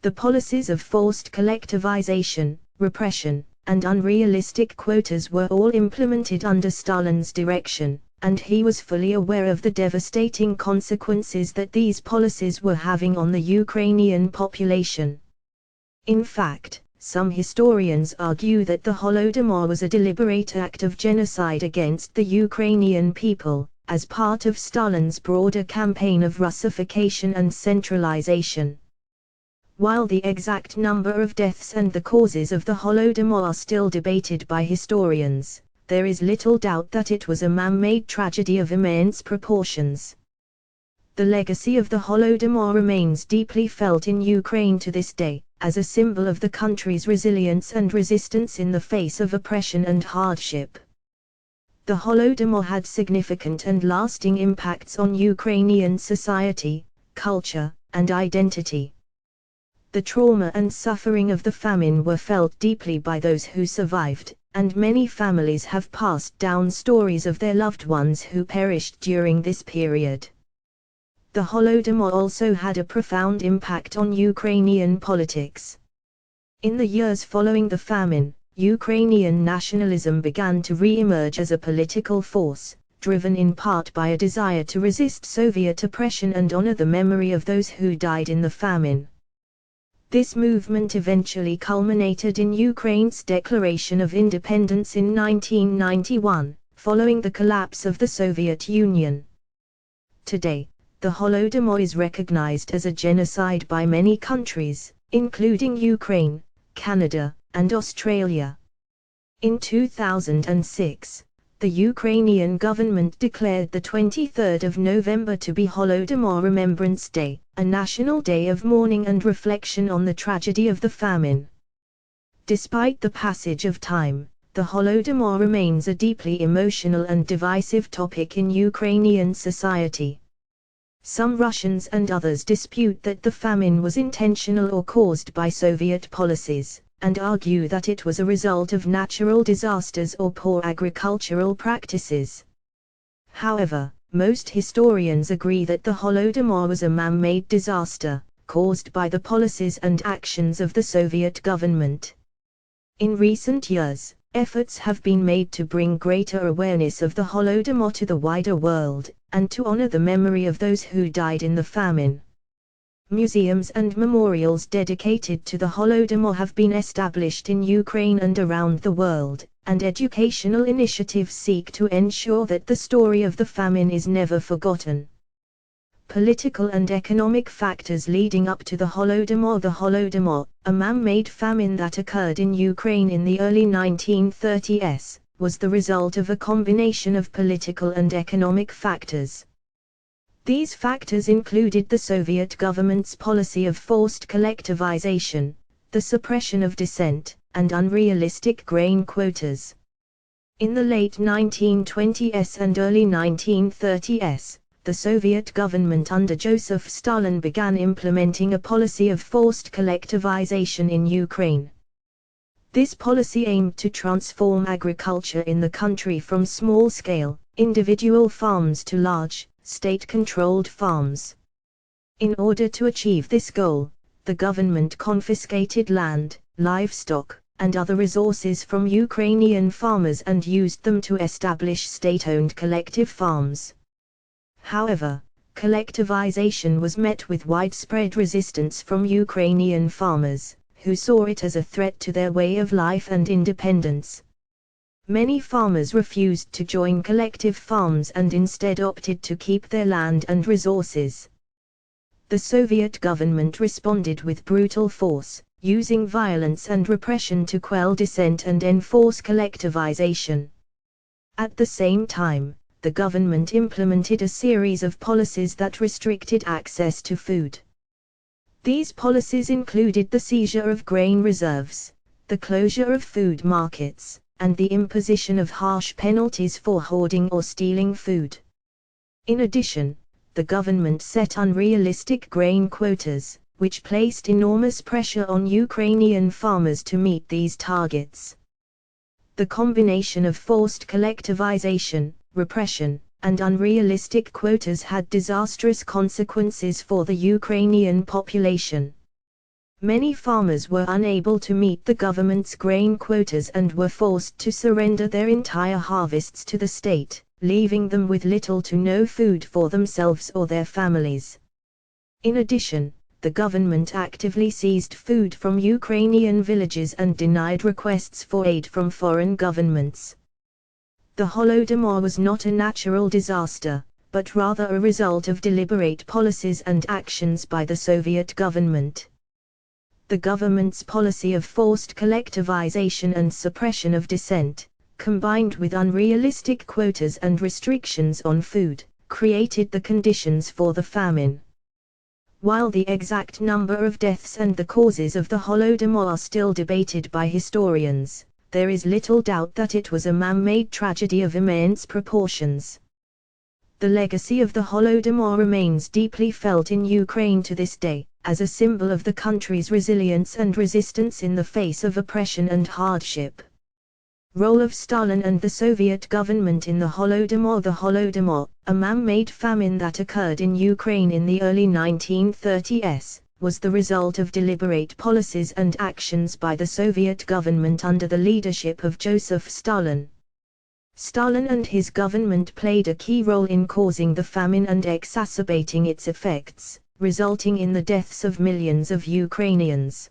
The policies of forced collectivization, repression, and unrealistic quotas were all implemented under Stalin's direction, and he was fully aware of the devastating consequences that these policies were having on the Ukrainian population. In fact, some historians argue that the Holodomor was a deliberate act of genocide against the Ukrainian people, as part of Stalin's broader campaign of Russification and centralization. While the exact number of deaths and the causes of the Holodomor are still debated by historians, there is little doubt that it was a man-made tragedy of immense proportions. The legacy of the Holodomor remains deeply felt in Ukraine to this day, as a symbol of the country's resilience and resistance in the face of oppression and hardship. The Holodomor had significant and lasting impacts on Ukrainian society, culture, and identity. The trauma and suffering of the famine were felt deeply by those who survived, and many families have passed down stories of their loved ones who perished during this period. The Holodomor also had a profound impact on Ukrainian politics. In the years following the famine, Ukrainian nationalism began to re-emerge as a political force, driven in part by a desire to resist Soviet oppression and honor the memory of those who died in the famine. This movement eventually culminated in Ukraine's declaration of independence in 1991, following the collapse of the Soviet Union. Today, the Holodomor is recognized as a genocide by many countries, including Ukraine, Canada, and Australia. In 2006, the Ukrainian government declared the 23rd of November to be Holodomor Remembrance Day, a national day of mourning and reflection on the tragedy of the famine. Despite the passage of time, the Holodomor remains a deeply emotional and divisive topic in Ukrainian society. Some Russians and others dispute that the famine was intentional or caused by Soviet policies, and argue that it was a result of natural disasters or poor agricultural practices. However, most historians agree that the Holodomor was a man-made disaster, caused by the policies and actions of the Soviet government. In recent years, efforts have been made to bring greater awareness of the Holodomor to the wider world, and to honor the memory of those who died in the famine. Museums and memorials dedicated to the Holodomor have been established in Ukraine and around the world, and educational initiatives seek to ensure that the story of the famine is never forgotten. Political and economic factors leading up to the Holodomor. The Holodomor, a man-made famine that occurred in Ukraine in the early 1930s, was the result of a combination of political and economic factors. These factors included the Soviet government's policy of forced collectivization, the suppression of dissent, and unrealistic grain quotas. In the late 1920s and early 1930s, the Soviet government under Joseph Stalin began implementing a policy of forced collectivization in Ukraine. This policy aimed to transform agriculture in the country from small-scale, individual farms to large, state-controlled farms. In order to achieve this goal, the government confiscated land, livestock, and other resources from Ukrainian farmers and used them to establish state-owned collective farms. However, collectivization was met with widespread resistance from Ukrainian farmers, who saw it as a threat to their way of life and independence. Many farmers refused to join collective farms and instead opted to keep their land and resources. The Soviet government responded with brutal force, using violence and repression to quell dissent and enforce collectivization. At the same time, the government implemented a series of policies that restricted access to food. These policies included the seizure of grain reserves, the closure of food markets, and the imposition of harsh penalties for hoarding or stealing food. In addition, the government set unrealistic grain quotas, which placed enormous pressure on Ukrainian farmers to meet these targets. The combination of forced collectivization, repression, and unrealistic quotas had disastrous consequences for the Ukrainian population. Many farmers were unable to meet the government's grain quotas and were forced to surrender their entire harvests to the state, leaving them with little to no food for themselves or their families. In addition, the government actively seized food from Ukrainian villages and denied requests for aid from foreign governments. The Holodomor was not a natural disaster, but rather a result of deliberate policies and actions by the Soviet government. The government's policy of forced collectivization and suppression of dissent, combined with unrealistic quotas and restrictions on food, created the conditions for the famine. While the exact number of deaths and the causes of the Holodomor are still debated by historians, there is little doubt that it was a man-made tragedy of immense proportions. The legacy of the Holodomor remains deeply felt in Ukraine to this day, as a symbol of the country's resilience and resistance in the face of oppression and hardship. Role of Stalin and the Soviet government in the Holodomor. The Holodomor, a man-made famine that occurred in Ukraine in the early 1930s, was the result of deliberate policies and actions by the Soviet government under the leadership of Joseph Stalin. Stalin and his government played a key role in causing the famine and exacerbating its effects, resulting in the deaths of millions of Ukrainians.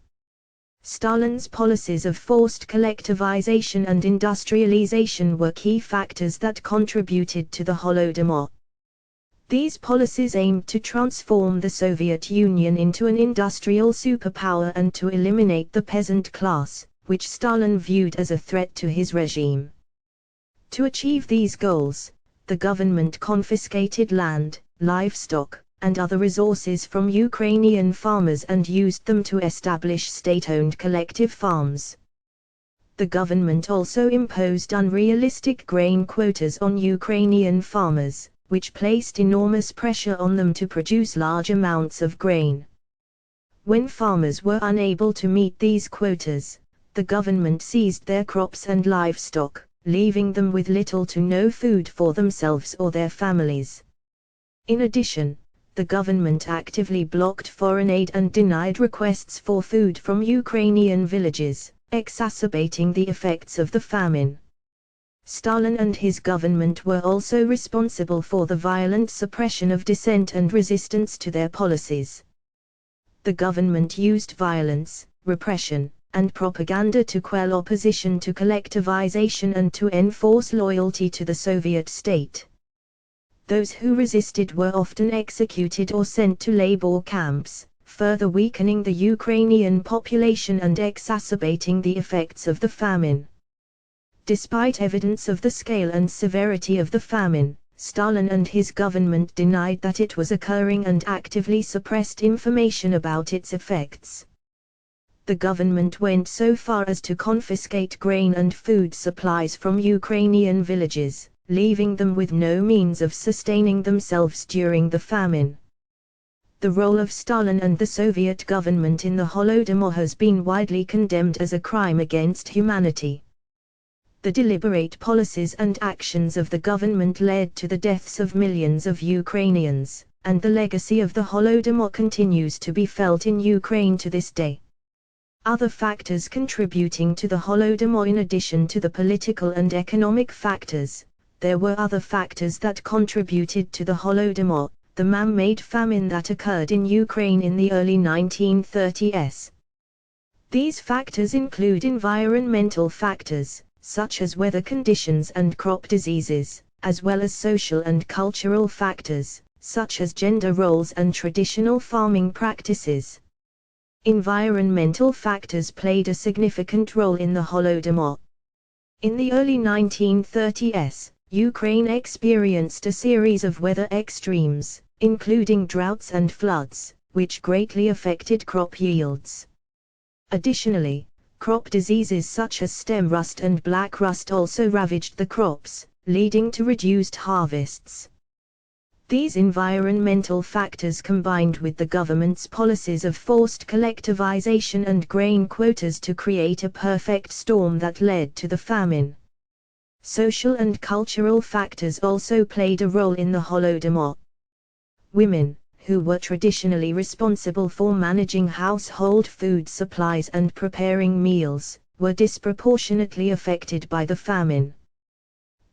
Stalin's policies of forced collectivization and industrialization were key factors that contributed to the Holodomor. These policies aimed to transform the Soviet Union into an industrial superpower and to eliminate the peasant class, which Stalin viewed as a threat to his regime. To achieve these goals, the government confiscated land, livestock, and other resources from Ukrainian farmers and used them to establish state-owned collective farms. The government also imposed unrealistic grain quotas on Ukrainian farmers, which placed enormous pressure on them to produce large amounts of grain. When farmers were unable to meet these quotas, the government seized their crops and livestock, leaving them with little to no food for themselves or their families. In addition, the government actively blocked foreign aid and denied requests for food from Ukrainian villages, exacerbating the effects of the famine. Stalin and his government were also responsible for the violent suppression of dissent and resistance to their policies. The government used violence, repression, and propaganda to quell opposition to collectivization and to enforce loyalty to the Soviet state. Those who resisted were often executed or sent to labor camps, further weakening the Ukrainian population and exacerbating the effects of the famine. Despite evidence of the scale and severity of the famine, Stalin and his government denied that it was occurring and actively suppressed information about its effects. The government went so far as to confiscate grain and food supplies from Ukrainian villages, leaving them with no means of sustaining themselves during the famine. The role of Stalin and the Soviet government in the Holodomor has been widely condemned as a crime against humanity. The deliberate policies and actions of the government led to the deaths of millions of Ukrainians, and the legacy of the Holodomor continues to be felt in Ukraine to this day. Other factors contributing to the Holodomor: in addition to the political and economic factors, there were other factors that contributed to the Holodomor: the man-made famine that occurred in Ukraine in the early 1930s. These factors include environmental factors, such as weather conditions and crop diseases, as well as social and cultural factors, such as gender roles and traditional farming practices. Environmental factors played a significant role in the Holodomor. In the early 1930s, Ukraine experienced a series of weather extremes, including droughts and floods, which greatly affected crop yields. Additionally, crop diseases such as stem rust and black rust also ravaged the crops, leading to reduced harvests. These environmental factors combined with the government's policies of forced collectivization and grain quotas to create a perfect storm that led to the famine. Social and cultural factors also played a role in the Holodomor. Women, who were traditionally responsible for managing household food supplies and preparing meals, were disproportionately affected by the famine.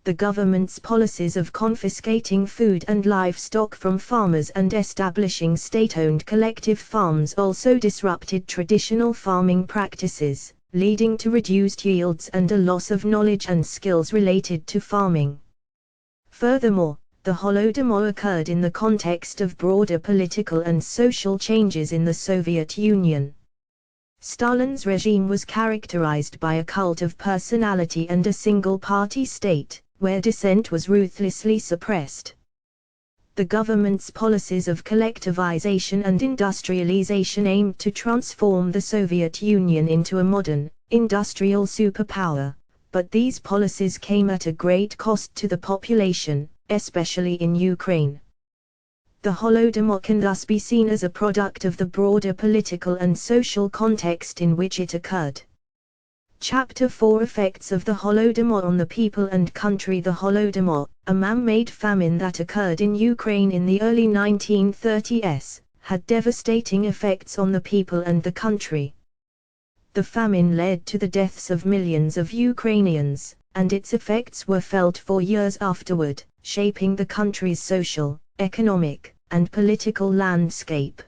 The government's policies of confiscating food and livestock from farmers and establishing state-owned collective farms also disrupted traditional farming practices, leading to reduced yields and a loss of knowledge and skills related to farming. Furthermore, the Holodomor occurred in the context of broader political and social changes in the Soviet Union. Stalin's regime was characterized by a cult of personality and a single-party state, where dissent was ruthlessly suppressed. The government's policies of collectivization and industrialization aimed to transform the Soviet Union into a modern, industrial superpower, but these policies came at a great cost to the population, especially in Ukraine. The Holodomor can thus be seen as a product of the broader political and social context in which it occurred. Chapter 4: Effects of the Holodomor on the people and country. The Holodomor, a man-made famine that occurred in Ukraine in the early 1930s, had devastating effects on the people and the country. The famine led to the deaths of millions of Ukrainians, and its effects were felt for years afterward, shaping the country's social, economic, and political landscape.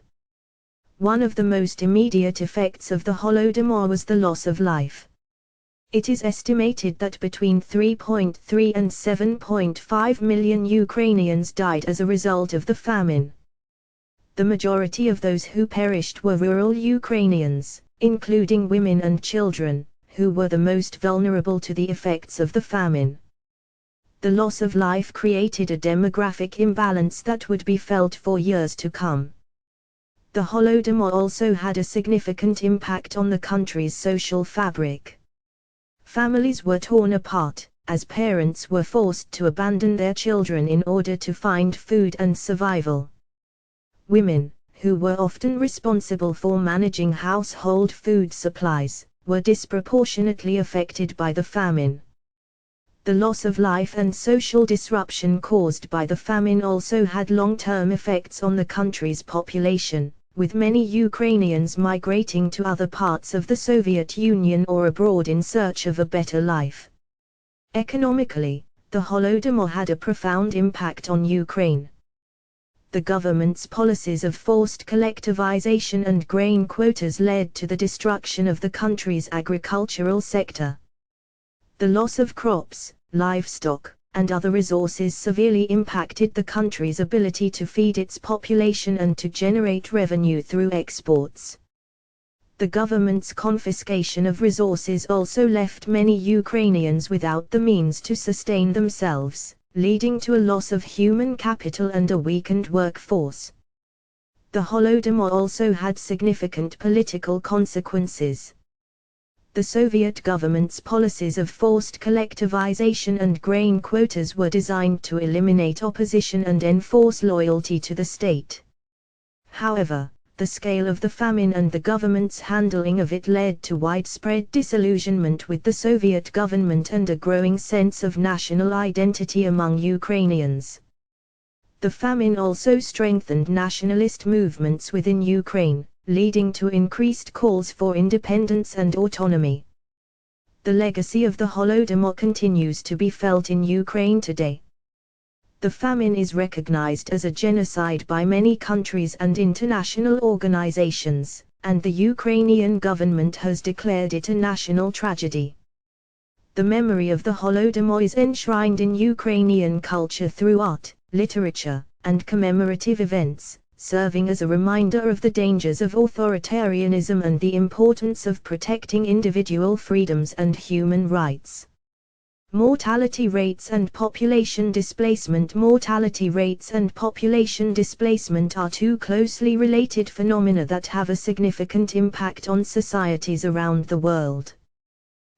One of the most immediate effects of the Holodomor was the loss of life. It is estimated that between 3.3 and 7.5 million Ukrainians died as a result of the famine. The majority of those who perished were rural Ukrainians, including women and children, who were the most vulnerable to the effects of the famine. The loss of life created a demographic imbalance that would be felt for years to come. The Holodomor also had a significant impact on the country's social fabric. Families were torn apart, as parents were forced to abandon their children in order to find food and survival. Women, who were often responsible for managing household food supplies, were disproportionately affected by the famine. The loss of life and social disruption caused by the famine also had long-term effects on the country's population, with many Ukrainians migrating to other parts of the Soviet Union or abroad in search of a better life. Economically, the Holodomor had a profound impact on Ukraine. The government's policies of forced collectivization and grain quotas led to the destruction of the country's agricultural sector. The loss of crops, livestock, and other resources severely impacted the country's ability to feed its population and to generate revenue through exports. The government's confiscation of resources also left many Ukrainians without the means to sustain themselves, leading to a loss of human capital and a weakened workforce. The Holodomor also had significant political consequences. The Soviet government's policies of forced collectivization and grain quotas were designed to eliminate opposition and enforce loyalty to the state. However, the scale of the famine and the government's handling of it led to widespread disillusionment with the Soviet government and a growing sense of national identity among Ukrainians. The famine also strengthened nationalist movements within Ukraine, leading to increased calls for independence and autonomy. The legacy of the Holodomor continues to be felt in Ukraine today. The famine is recognized as a genocide by many countries and international organizations, and the Ukrainian government has declared it a national tragedy. The memory of the Holodomor is enshrined in Ukrainian culture through art, literature, and commemorative events, serving as a reminder of the dangers of authoritarianism and the importance of protecting individual freedoms and human rights. Mortality rates and population displacement. Mortality rates and population displacement are two closely related phenomena that have a significant impact on societies around the world.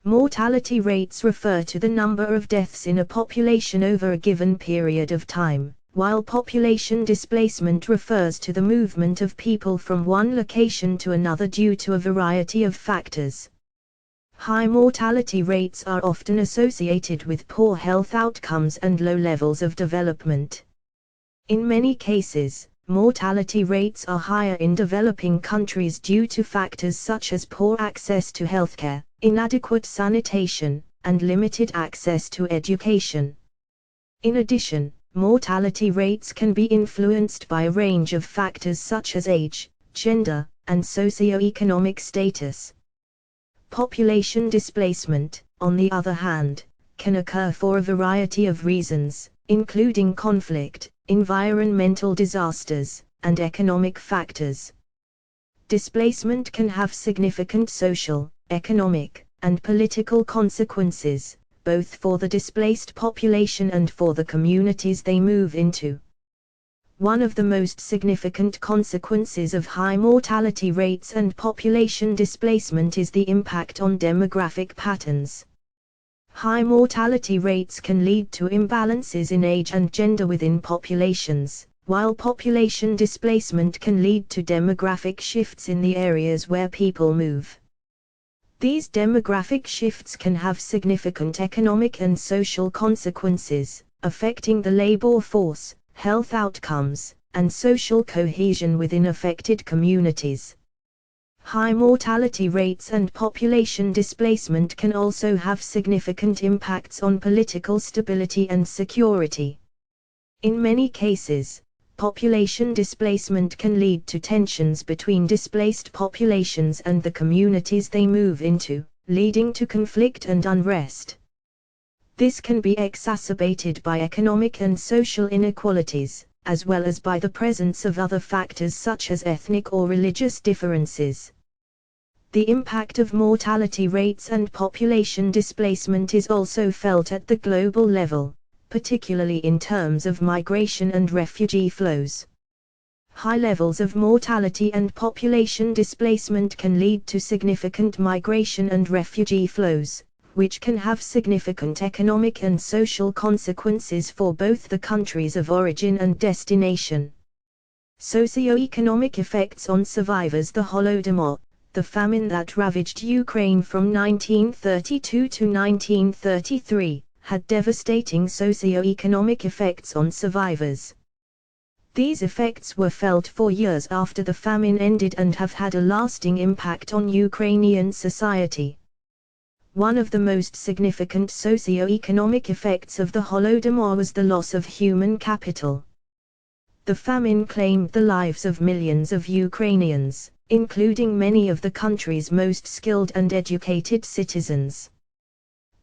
Mortality rates refer to the number of deaths in a population over a given period of time, while population displacement refers to the movement of people from one location to another due to a variety of factors. High mortality rates are often associated with poor health outcomes and low levels of development. In many cases, mortality rates are higher in developing countries due to factors such as poor access to healthcare, inadequate sanitation, and limited access to education. In addition, mortality rates can be influenced by a range of factors such as age, gender, and socioeconomic status. Population displacement, on the other hand, can occur for a variety of reasons, including conflict, environmental disasters, and economic factors. Displacement can have significant social, economic, and political consequences, both for the displaced population and for the communities they move into. One of the most significant consequences of high mortality rates and population displacement is the impact on demographic patterns. High mortality rates can lead to imbalances in age and gender within populations, while population displacement can lead to demographic shifts in the areas where people move. These demographic shifts can have significant economic and social consequences, affecting the labor force, health outcomes, and social cohesion within affected communities. High mortality rates and population displacement can also have significant impacts on political stability and security. In many cases, Population displacement can lead to tensions between displaced populations and the communities they move into, leading to conflict and unrest. This can be exacerbated by economic and social inequalities, as well as by the presence of other factors such as ethnic or religious differences. The impact of mortality rates and population displacement is also felt at the global level, particularly in terms of migration and refugee flows. High levels of mortality and population displacement can lead to significant migration and refugee flows, which can have significant economic and social consequences for both the countries of origin and destination. Socioeconomic effects on survivors. The Holodomor, the famine that ravaged Ukraine from 1932 to 1933, had devastating socio-economic effects on survivors. These effects were felt for years after the famine ended and have had a lasting impact on Ukrainian society. One of the most significant socio-economic effects of the Holodomor was the loss of human capital. The famine claimed the lives of millions of Ukrainians, including many of the country's most skilled and educated citizens.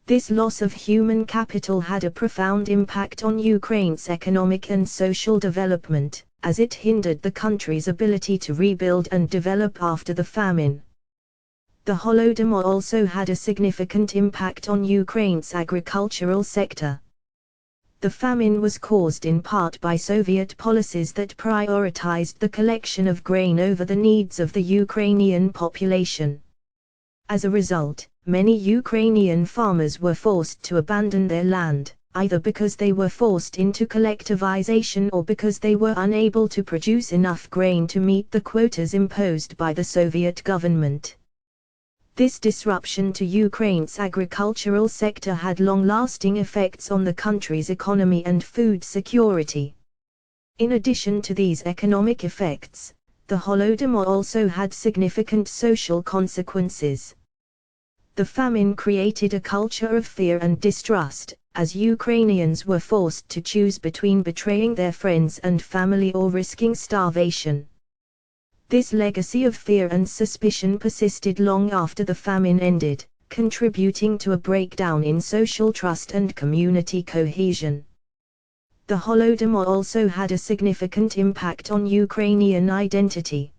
This loss of human capital had a profound impact on Ukraine's economic and social development, as it hindered the country's ability to rebuild and develop after the famine. The Holodomor also had a significant impact on Ukraine's agricultural sector. The famine was caused in part by Soviet policies that prioritized the collection of grain over the needs of the Ukrainian population. As a result, many Ukrainian farmers were forced to abandon their land, either because they were forced into collectivization or because they were unable to produce enough grain to meet the quotas imposed by the Soviet government. This disruption to Ukraine's agricultural sector had long-lasting effects on the country's economy and food security. In addition to these economic effects, the Holodomor also had significant social consequences. The famine created a culture of fear and distrust, as Ukrainians were forced to choose between betraying their friends and family or risking starvation. This legacy of fear and suspicion persisted long after the famine ended, contributing to a breakdown in social trust and community cohesion. The Holodomor also had a significant impact on Ukrainian identity.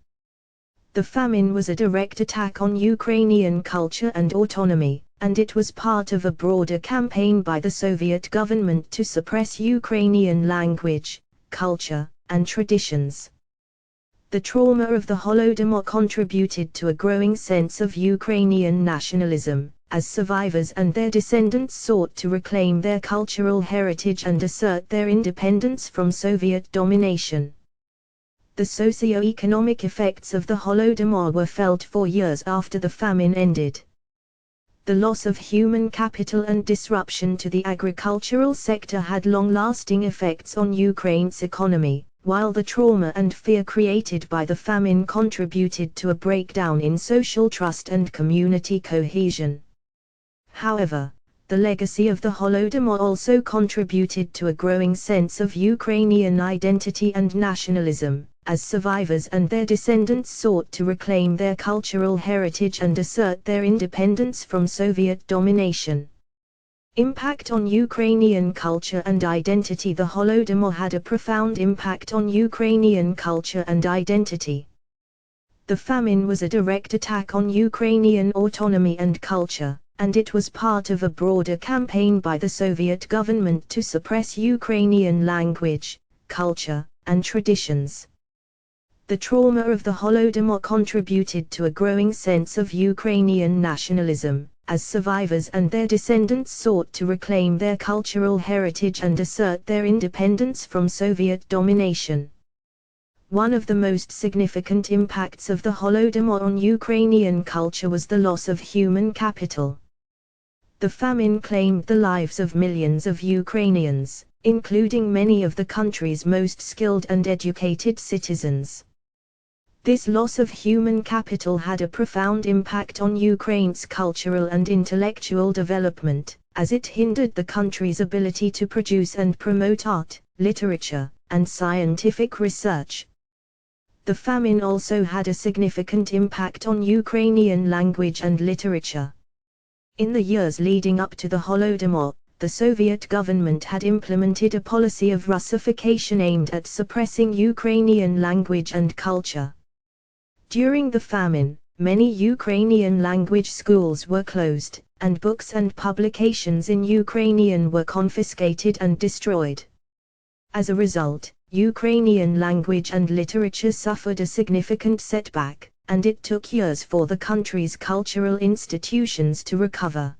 The famine was a direct attack on Ukrainian culture and autonomy, and it was part of a broader campaign by the Soviet government to suppress Ukrainian language, culture, and traditions. The trauma of the Holodomor contributed to a growing sense of Ukrainian nationalism, as survivors and their descendants sought to reclaim their cultural heritage and assert their independence from Soviet domination. The socio-economic effects of the Holodomor were felt for years after the famine ended. The loss of human capital and disruption to the agricultural sector had long-lasting effects on Ukraine's economy, while the trauma and fear created by the famine contributed to a breakdown in social trust and community cohesion. However, the legacy of the Holodomor also contributed to a growing sense of Ukrainian identity and nationalism, as survivors and their descendants sought to reclaim their cultural heritage and assert their independence from Soviet domination. Impact on Ukrainian culture and identity. The Holodomor had a profound impact on Ukrainian culture and identity. The famine was a direct attack on Ukrainian autonomy and culture, and it was part of a broader campaign by the Soviet government to suppress Ukrainian language, culture, and traditions. The trauma of the Holodomor contributed to a growing sense of Ukrainian nationalism, as survivors and their descendants sought to reclaim their cultural heritage and assert their independence from Soviet domination. One of the most significant impacts of the Holodomor on Ukrainian culture was the loss of human capital. The famine claimed the lives of millions of Ukrainians, including many of the country's most skilled and educated citizens. This loss of human capital had a profound impact on Ukraine's cultural and intellectual development, as it hindered the country's ability to produce and promote art, literature, and scientific research. The famine also had a significant impact on Ukrainian language and literature. In the years leading up to the Holodomor, the Soviet government had implemented a policy of Russification aimed at suppressing Ukrainian language and culture. During the famine, many Ukrainian language schools were closed, and books and publications in Ukrainian were confiscated and destroyed. As a result, Ukrainian language and literature suffered a significant setback, and it took years for the country's cultural institutions to recover.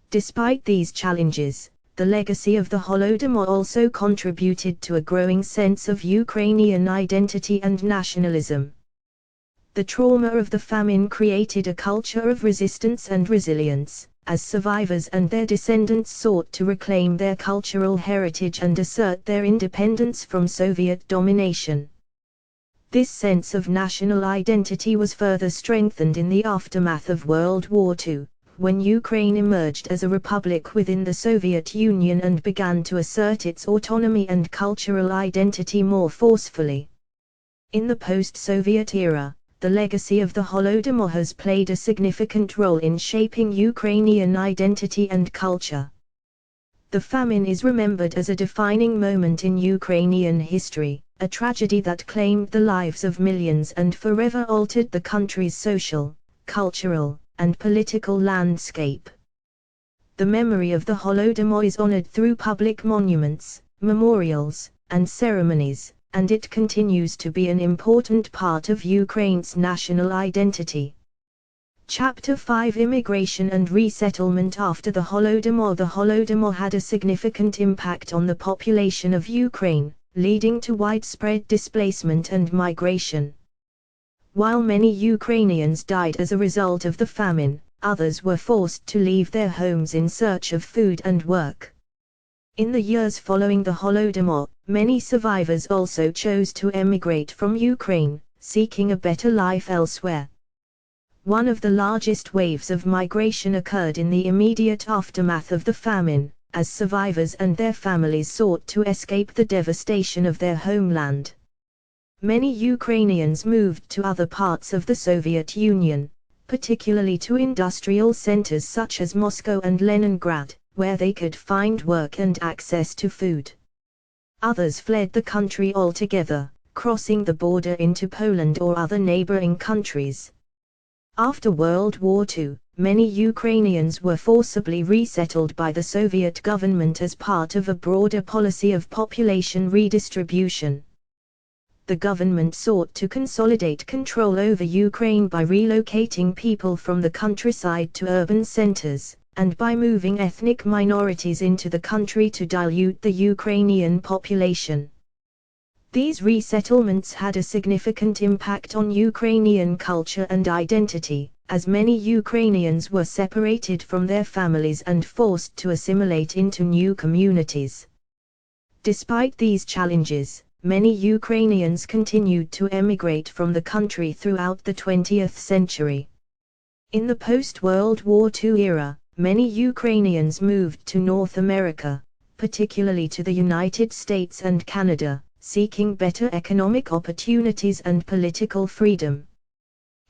Despite these challenges, the legacy of the Holodomor also contributed to a growing sense of Ukrainian identity and nationalism. The trauma of the famine created a culture of resistance and resilience, as survivors and their descendants sought to reclaim their cultural heritage and assert their independence from Soviet domination. This sense of national identity was further strengthened in the aftermath of World War II, when Ukraine emerged as a republic within the Soviet Union and began to assert its autonomy and cultural identity more forcefully. In the post-Soviet era, the legacy of the Holodomor has played a significant role in shaping Ukrainian identity and culture. The famine is remembered as a defining moment in Ukrainian history, a tragedy that claimed the lives of millions and forever altered the country's social, cultural, and political landscape. The memory of the Holodomor is honored through public monuments, memorials, and ceremonies, and it continues to be an important part of Ukraine's national identity. Chapter 5: Immigration and Resettlement. After the Holodomor, the Holodomor had a significant impact on the population of Ukraine, leading to widespread displacement and migration. While many Ukrainians died as a result of the famine, others were forced to leave their homes in search of food and work. In the years following the Holodomor, many survivors also chose to emigrate from Ukraine, seeking a better life elsewhere. One of the largest waves of migration occurred in the immediate aftermath of the famine, as survivors and their families sought to escape the devastation of their homeland. Many Ukrainians moved to other parts of the Soviet Union, particularly to industrial centers such as Moscow and Leningrad, where they could find work and access to food. Others fled the country altogether, crossing the border into Poland or other neighboring countries. After World War II, many Ukrainians were forcibly resettled by the Soviet government as part of a broader policy of population redistribution. The government sought to consolidate control over Ukraine by relocating people from the countryside to urban centers, and by moving ethnic minorities into the country to dilute the Ukrainian population. These resettlements had a significant impact on Ukrainian culture and identity, as many Ukrainians were separated from their families and forced to assimilate into new communities. Despite these challenges, many Ukrainians continued to emigrate from the country throughout the 20th century. In the post-World War II era, many Ukrainians moved to North America, particularly to the United States and Canada, seeking better economic opportunities and political freedom.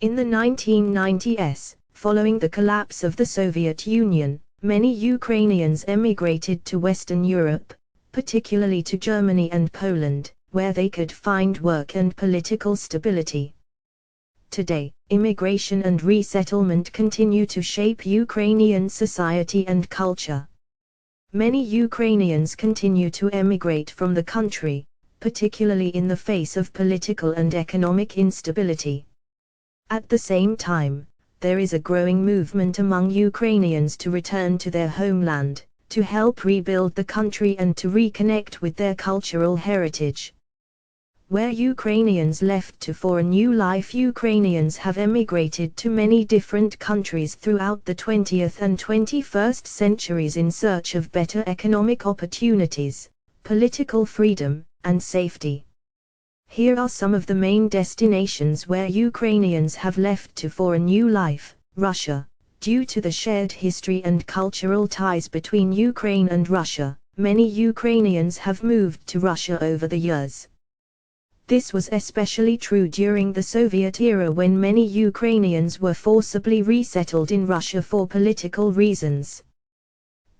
In the 1990s, following the collapse of the Soviet Union, many Ukrainians emigrated to Western Europe, particularly to Germany and Poland, where they could find work and political stability. Today, immigration and resettlement continue to shape Ukrainian society and culture. Many Ukrainians continue to emigrate from the country, particularly in the face of political and economic instability. At the same time, there is a growing movement among Ukrainians to return to their homeland, to help rebuild the country and to reconnect with their cultural heritage. Where Ukrainians left for a new life, Ukrainians have emigrated to many different countries throughout the 20th and 21st centuries in search of better economic opportunities, political freedom, and safety. Here are some of the main destinations where Ukrainians have left for a new life. Russia. Due to the shared history and cultural ties between Ukraine and Russia, many Ukrainians have moved to Russia over the years. This was especially true during the Soviet era when many Ukrainians were forcibly resettled in Russia for political reasons.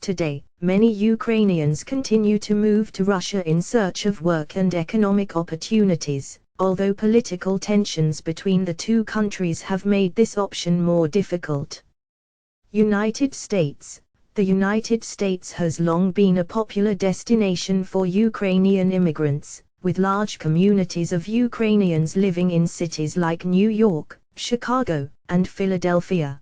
Today, many Ukrainians continue to move to Russia in search of work and economic opportunities, although political tensions between the two countries have made this option more difficult. United States. The United States has long been a popular destination for Ukrainian immigrants, with large communities of Ukrainians living in cities like New York, Chicago, and Philadelphia.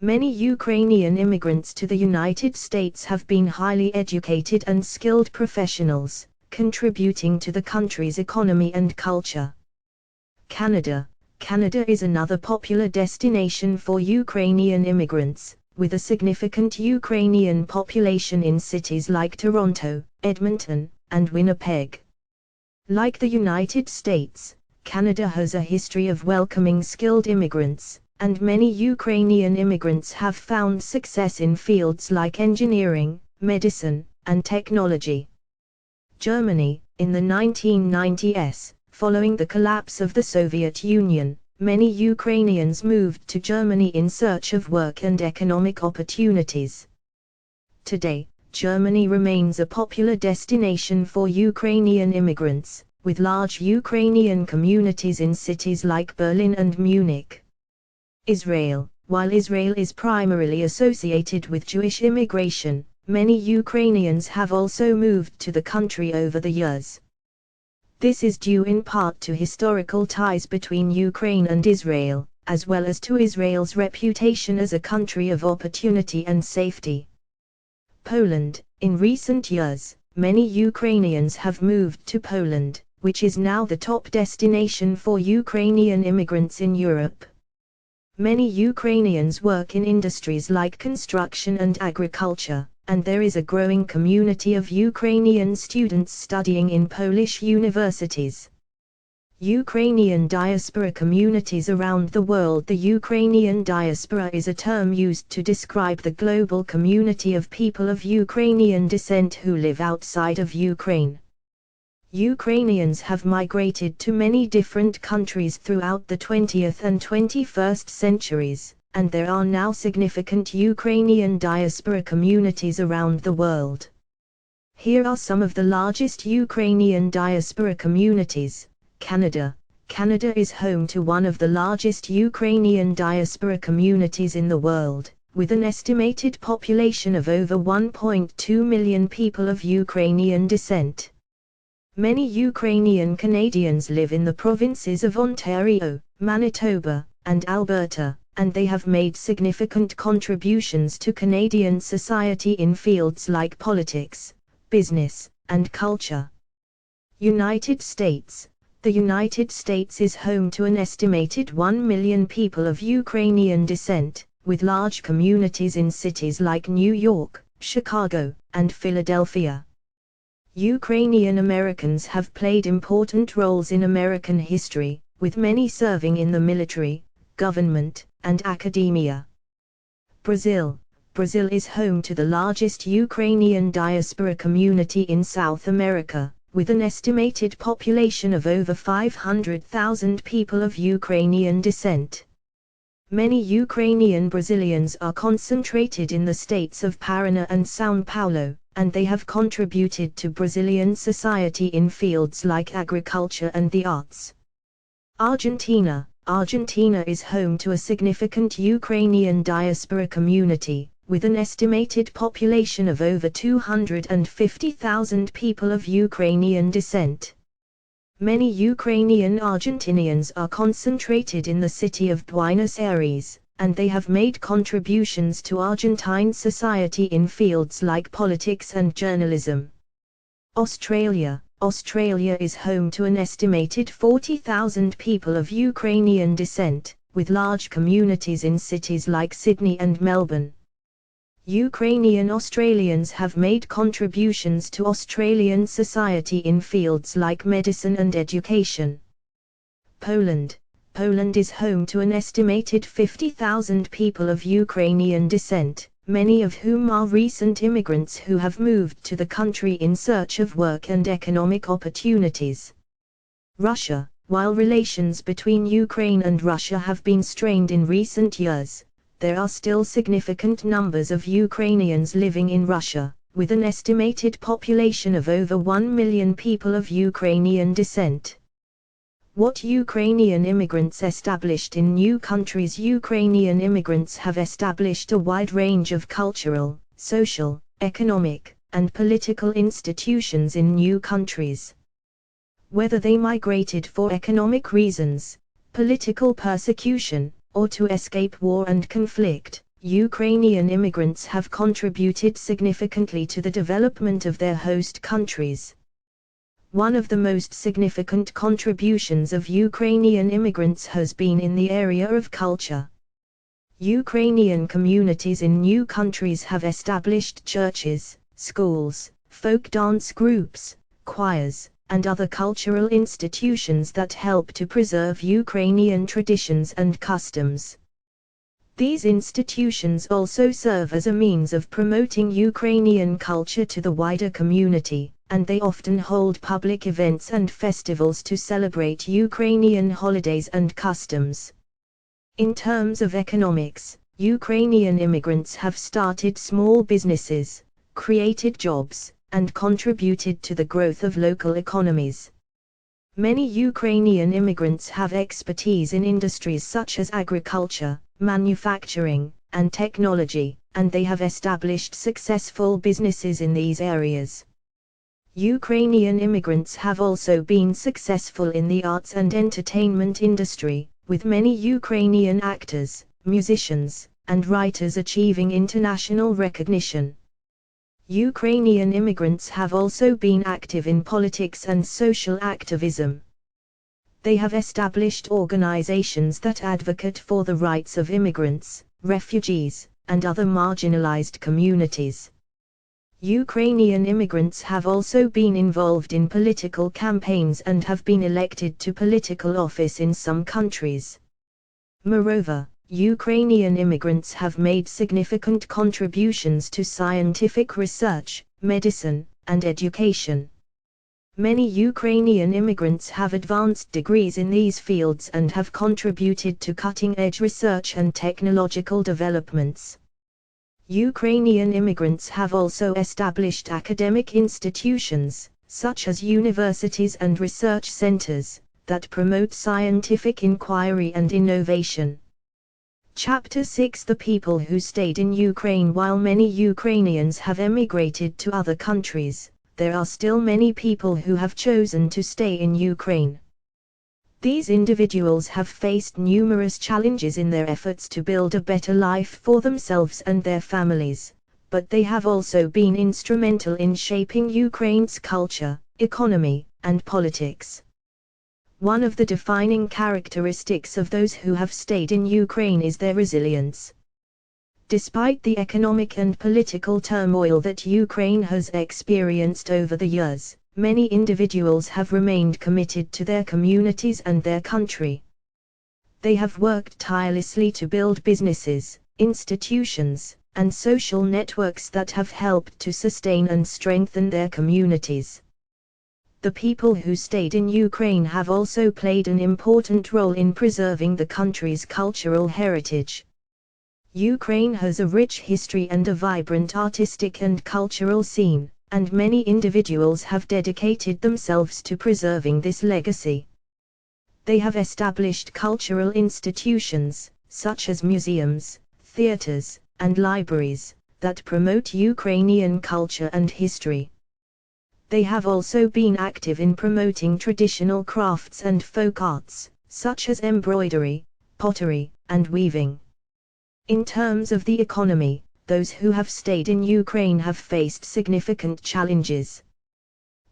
Many Ukrainian immigrants to the United States have been highly educated and skilled professionals, contributing to the country's economy and culture. Canada. Canada is another popular destination for Ukrainian immigrants, with a significant Ukrainian population in cities like Toronto, Edmonton, and Winnipeg. Like the United States, Canada has a history of welcoming skilled immigrants, and many Ukrainian immigrants have found success in fields like engineering, medicine, and technology. Germany. In the 1990s, following the collapse of the Soviet Union, many Ukrainians moved to Germany in search of work and economic opportunities. Today, Germany remains a popular destination for Ukrainian immigrants, with large Ukrainian communities in cities like Berlin and Munich. Israel. While Israel is primarily associated with Jewish immigration, many Ukrainians have also moved to the country over the years. This is due in part to historical ties between Ukraine and Israel, as well as to Israel's reputation as a country of opportunity and safety. Poland. In recent years, many Ukrainians have moved to Poland, which is now the top destination for Ukrainian immigrants in Europe. Many Ukrainians work in industries like construction and agriculture, and there is a growing community of Ukrainian students studying in Polish universities. Ukrainian diaspora communities around the world. The Ukrainian diaspora is a term used to describe the global community of people of Ukrainian descent who live outside of Ukraine. Ukrainians have migrated to many different countries throughout the 20th and 21st centuries, and there are now significant Ukrainian diaspora communities around the world. Here are some of the largest Ukrainian diaspora communities. Canada. Canada is home to one of the largest Ukrainian diaspora communities in the world, with an estimated population of over 1.2 million people of Ukrainian descent. Many Ukrainian Canadians live in the provinces of Ontario, Manitoba, and Alberta, and they have made significant contributions to Canadian society in fields like politics, business, and culture. United States. The United States is home to an estimated 1 million people of Ukrainian descent, with large communities in cities like New York, Chicago, and Philadelphia. Ukrainian Americans have played important roles in American history, with many serving in the military, government, and academia. Brazil. Brazil is home to the largest Ukrainian diaspora community in South America, with an estimated population of over 500,000 people of Ukrainian descent. Many Ukrainian Brazilians are concentrated in the states of Paraná and São Paulo, and they have contributed to Brazilian society in fields like agriculture and the arts. Argentina. Argentina is home to a significant Ukrainian diaspora community, with an estimated population of over 250,000 people of Ukrainian descent. Many Ukrainian Argentinians are concentrated in the city of Buenos Aires, and they have made contributions to Argentine society in fields like politics and journalism. Australia. Australia is home to an estimated 40,000 people of Ukrainian descent, with large communities in cities like Sydney and Melbourne. Ukrainian Australians have made contributions to Australian society in fields like medicine and education. Poland. Poland is home to an estimated 50,000 people of Ukrainian descent, many of whom are recent immigrants who have moved to the country in search of work and economic opportunities. Russia. While relations between Ukraine and Russia have been strained in recent years, there are still significant numbers of Ukrainians living in Russia, with an estimated population of over 1 million people of Ukrainian descent. What Ukrainian immigrants established in new countries? Ukrainian immigrants have established a wide range of cultural, social, economic, and political institutions in new countries. Whether they migrated for economic reasons, political persecution, or to escape war and conflict, Ukrainian immigrants have contributed significantly to the development of their host countries. One of the most significant contributions of Ukrainian immigrants has been in the area of culture. Ukrainian communities in new countries have established churches, schools, folk dance groups, choirs, and other cultural institutions that help to preserve Ukrainian traditions and customs. These institutions also serve as a means of promoting Ukrainian culture to the wider community, and they often hold public events and festivals to celebrate Ukrainian holidays and customs. In terms of economics, Ukrainian immigrants have started small businesses, created jobs, and contributed to the growth of local economies. Many Ukrainian immigrants have expertise in industries such as agriculture, manufacturing, and technology, and they have established successful businesses in these areas. Ukrainian immigrants have also been successful in the arts and entertainment industry, with many Ukrainian actors, musicians, and writers achieving international recognition. Ukrainian immigrants have also been active in politics and social activism. They have established organizations that advocate for the rights of immigrants, refugees, and other marginalized communities. Ukrainian immigrants have also been involved in political campaigns and have been elected to political office in some countries. Moreover, Ukrainian immigrants have made significant contributions to scientific research, medicine, and education. Many Ukrainian immigrants have advanced degrees in these fields and have contributed to cutting-edge research and technological developments. Ukrainian immigrants have also established academic institutions, such as universities and research centers, that promote scientific inquiry and innovation. Chapter 6: The people who stayed in Ukraine. While many Ukrainians have emigrated to other countries, there are still many people who have chosen to stay in Ukraine. These individuals have faced numerous challenges in their efforts to build a better life for themselves and their families, but they have also been instrumental in shaping Ukraine's culture, economy, and politics. One of the defining characteristics of those who have stayed in Ukraine is their resilience. Despite the economic and political turmoil that Ukraine has experienced over the years, many individuals have remained committed to their communities and their country. They have worked tirelessly to build businesses, institutions, and social networks that have helped to sustain and strengthen their communities. The people who stayed in Ukraine have also played an important role in preserving the country's cultural heritage. Ukraine has a rich history and a vibrant artistic and cultural scene, and many individuals have dedicated themselves to preserving this legacy. They have established cultural institutions, such as museums, theaters, and libraries, that promote Ukrainian culture and history. They have also been active in promoting traditional crafts and folk arts, such as embroidery, pottery, and weaving. In terms of the economy, those who have stayed in Ukraine have faced significant challenges.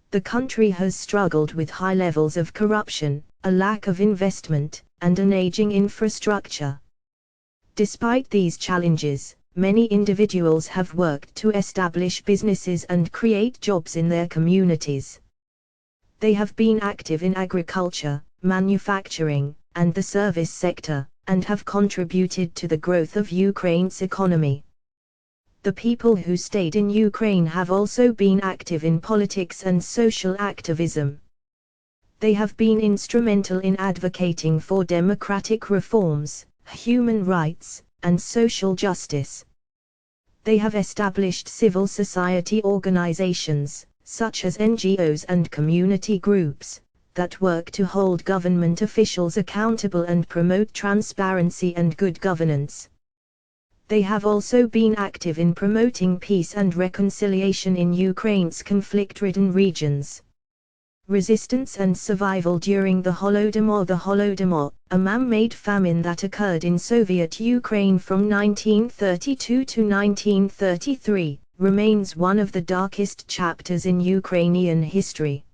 The country has struggled with high levels of corruption, a lack of investment, and an aging infrastructure. Despite these challenges, many individuals have worked to establish businesses and create jobs in their communities. They have been active in agriculture, manufacturing, and the service sector, and have contributed to the growth of Ukraine's economy. The people who stayed in Ukraine have also been active in politics and social activism. They have been instrumental in advocating for democratic reforms, human rights, and social justice. They have established civil society organizations, such as NGOs and community groups, that work to hold government officials accountable and promote transparency and good governance. They have also been active in promoting peace and reconciliation in Ukraine's conflict-ridden regions. Resistance and survival during the Holodomor. The Holodomor, a man-made famine that occurred in Soviet Ukraine from 1932 to 1933, remains one of the darkest chapters in Ukrainian history.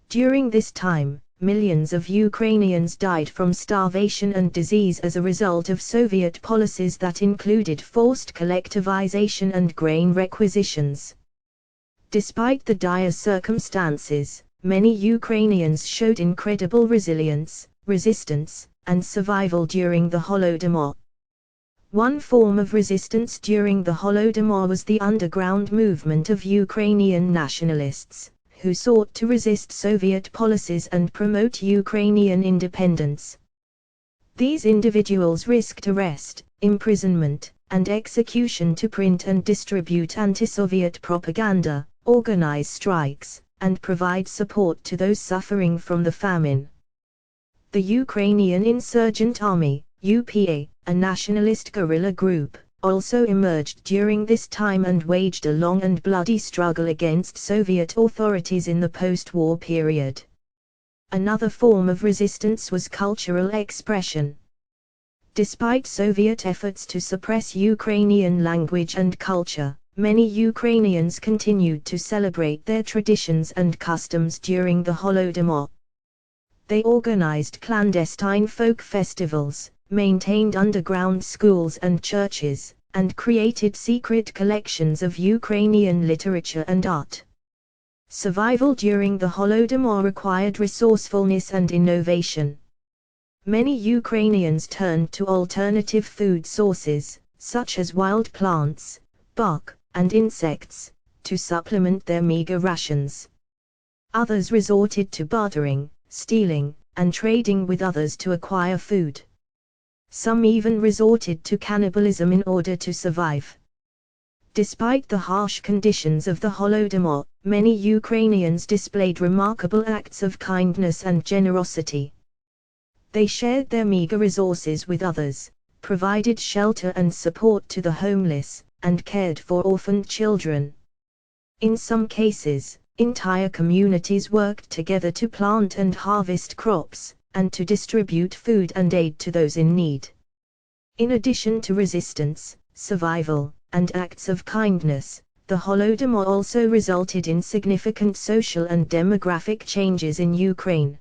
During this time, millions of Ukrainians died from starvation and disease as a result of Soviet policies that included forced collectivization and grain requisitions. Despite the dire circumstances, many Ukrainians showed incredible resilience, resistance, and survival during the Holodomor. One form of resistance during the Holodomor was the underground movement of Ukrainian nationalists, who sought to resist Soviet policies and promote Ukrainian independence. These individuals risked arrest, imprisonment, and execution to print and distribute anti-Soviet propaganda, organize strikes, and provide support to those suffering from the famine. The Ukrainian Insurgent Army, UPA, a nationalist guerrilla group, also emerged during this time and waged a long and bloody struggle against Soviet authorities in the post-war period. Another form of resistance was cultural expression. Despite Soviet efforts to suppress Ukrainian language and culture, many Ukrainians continued to celebrate their traditions and customs during the Holodomor. They organized clandestine folk festivals, maintained underground schools and churches, and created secret collections of Ukrainian literature and art. Survival during the Holodomor required resourcefulness and innovation. Many Ukrainians turned to alternative food sources, such as wild plants, bark, and insects, to supplement their meager rations. Others resorted to bartering, stealing, and trading with others to acquire food. Some even resorted to cannibalism in order to survive. Despite the harsh conditions of the Holodomor, many Ukrainians displayed remarkable acts of kindness and generosity. They shared their meager resources with others, provided shelter and support to the homeless, and cared for orphaned children. In some cases, entire communities worked together to plant and harvest crops, and to distribute food and aid to those in need. In addition to resistance, survival, and acts of kindness, the Holodomor also resulted in significant social and demographic changes in Ukraine.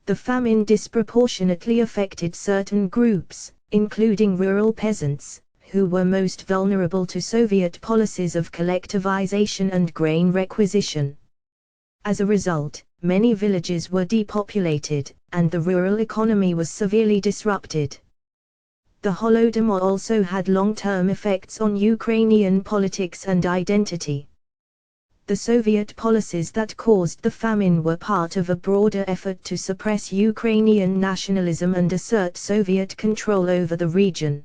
The famine disproportionately affected certain groups, including rural peasants, who were most vulnerable to Soviet policies of collectivization and grain requisition. As a result, many villages were depopulated, and the rural economy was severely disrupted. The Holodomor also had long-term effects on Ukrainian politics and identity. The Soviet policies that caused the famine were part of a broader effort to suppress Ukrainian nationalism and assert Soviet control over the region.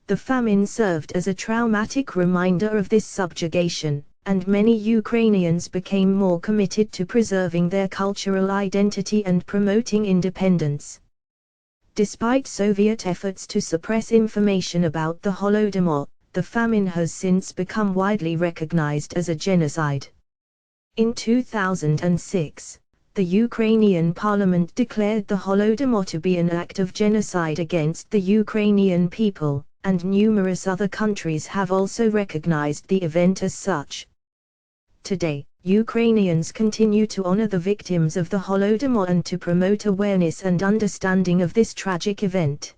The famine served as a traumatic reminder of this subjugation, and many Ukrainians became more committed to preserving their cultural identity and promoting independence. Despite Soviet efforts to suppress information about the Holodomor, the famine has since become widely recognized as a genocide. In 2006, the Ukrainian parliament declared the Holodomor to be an act of genocide against the Ukrainian people, and numerous other countries have also recognized the event as such. Today, Ukrainians continue to honor the victims of the Holodomor and to promote awareness and understanding of this tragic event.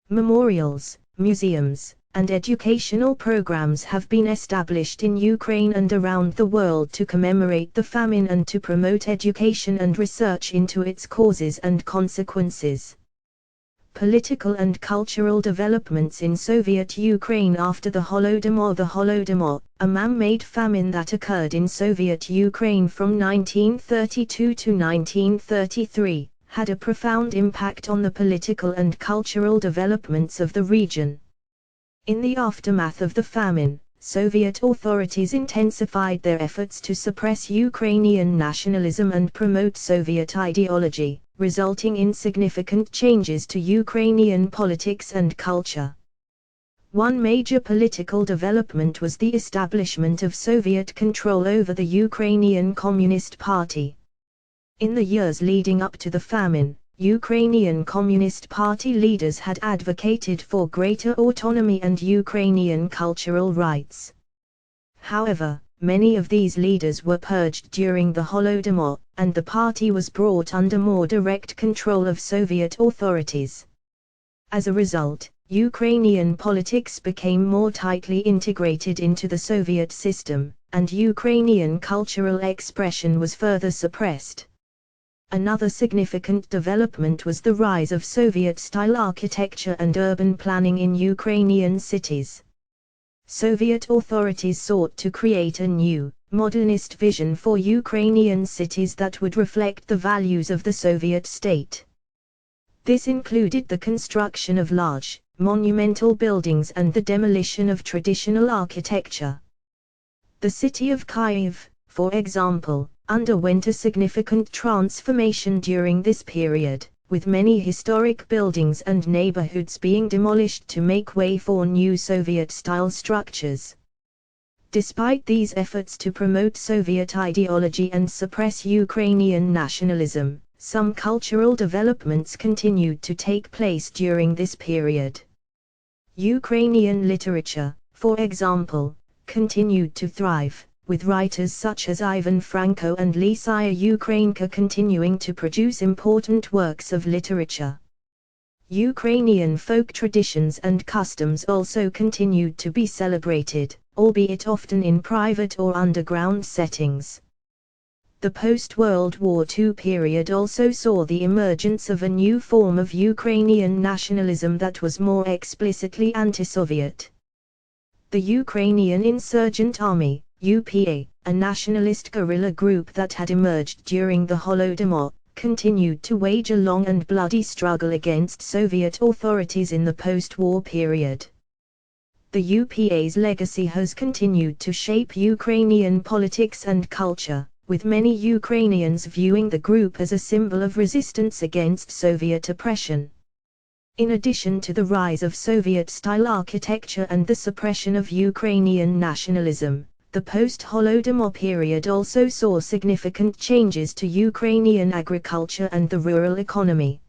Memorials, museums, and educational programs have been established in Ukraine and around the world to commemorate the famine and to promote education and research into its causes and consequences. Political and cultural developments in Soviet Ukraine after the Holodomor. The Holodomor, a man-made famine that occurred in Soviet Ukraine from 1932 to 1933, had a profound impact on the political and cultural developments of the region. In the aftermath of the famine, Soviet authorities intensified their efforts to suppress Ukrainian nationalism and promote Soviet ideology, resulting in significant changes to Ukrainian politics and culture. One major political development was the establishment of Soviet control over the Ukrainian Communist Party. In the years leading up to the famine, Ukrainian Communist Party leaders had advocated for greater autonomy and Ukrainian cultural rights. However, many of these leaders were purged during the Holodomor, and the party was brought under more direct control of Soviet authorities. As a result, Ukrainian politics became more tightly integrated into the Soviet system, and Ukrainian cultural expression was further suppressed. Another significant development was the rise of Soviet-style architecture and urban planning in Ukrainian cities. Soviet authorities sought to create a new, modernist vision for Ukrainian cities that would reflect the values of the Soviet state. This included the construction of large, monumental buildings and the demolition of traditional architecture. The city of Kyiv, for example, underwent a significant transformation during this period, with many historic buildings and neighborhoods being demolished to make way for new Soviet-style structures. Despite these efforts to promote Soviet ideology and suppress Ukrainian nationalism, some cultural developments continued to take place during this period. Ukrainian literature, for example, continued to thrive, with writers such as Ivan Franko and Lysya Ukrainka continuing to produce important works of literature. Ukrainian folk traditions and customs also continued to be celebrated, albeit often in private or underground settings. The post-World War II period also saw the emergence of a new form of Ukrainian nationalism that was more explicitly anti-Soviet. The Ukrainian Insurgent Army, UPA, a nationalist guerrilla group that had emerged during the Holodomor, continued to wage a long and bloody struggle against Soviet authorities in the post-war period. The UPA's legacy has continued to shape Ukrainian politics and culture, with many Ukrainians viewing the group as a symbol of resistance against Soviet oppression. In addition to the rise of Soviet-style architecture and the suppression of Ukrainian nationalism, the post-Holodomor period also saw significant changes to Ukrainian agriculture and the rural economy.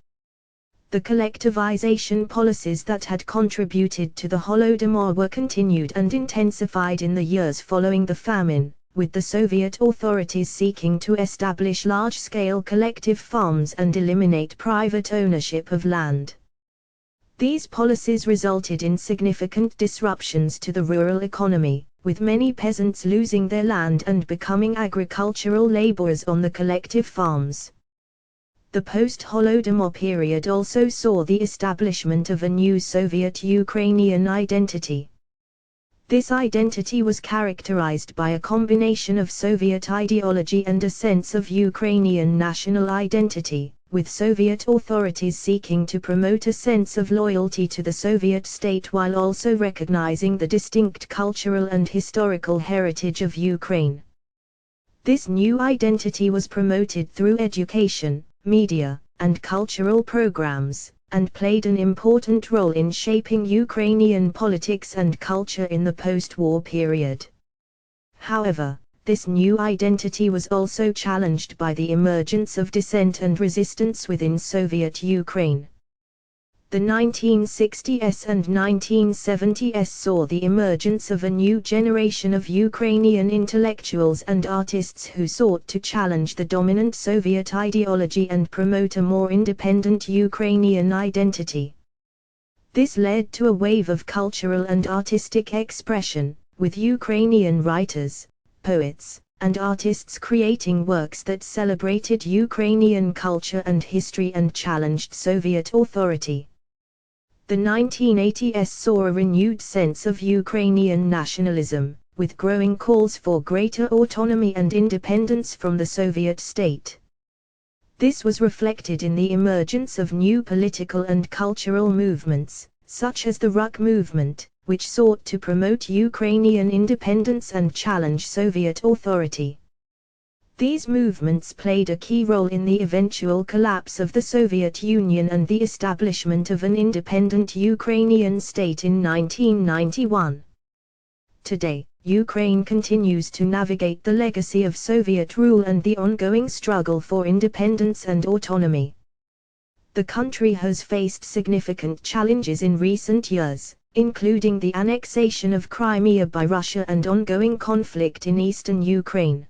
The collectivization policies that had contributed to the Holodomor were continued and intensified in the years following the famine, with the Soviet authorities seeking to establish large-scale collective farms and eliminate private ownership of land. These policies resulted in significant disruptions to the rural economy, with many peasants losing their land and becoming agricultural laborers on the collective farms. The post-Holodomor period also saw the establishment of a new Soviet-Ukrainian identity. This identity was characterized by a combination of Soviet ideology and a sense of Ukrainian national identity, with Soviet authorities seeking to promote a sense of loyalty to the Soviet state while also recognizing the distinct cultural and historical heritage of Ukraine. This new identity was promoted through education, media, and cultural programs, and played an important role in shaping Ukrainian politics and culture in the post-war period. However, this new identity was also challenged by the emergence of dissent and resistance within Soviet Ukraine. The 1960s and 1970s saw the emergence of a new generation of Ukrainian intellectuals and artists who sought to challenge the dominant Soviet ideology and promote a more independent Ukrainian identity. This led to a wave of cultural and artistic expression, with Ukrainian writers, poets, and artists creating works that celebrated Ukrainian culture and history and challenged Soviet authority. The 1980s saw a renewed sense of Ukrainian nationalism, with growing calls for greater autonomy and independence from the Soviet state. This was reflected in the emergence of new political and cultural movements, such as the Ruch movement, which sought to promote Ukrainian independence and challenge Soviet authority. These movements played a key role in the eventual collapse of the Soviet Union and the establishment of an independent Ukrainian state in 1991. Today, Ukraine continues to navigate the legacy of Soviet rule and the ongoing struggle for independence and autonomy. The country has faced significant challenges in recent years, including the annexation of Crimea by Russia and ongoing conflict in eastern Ukraine.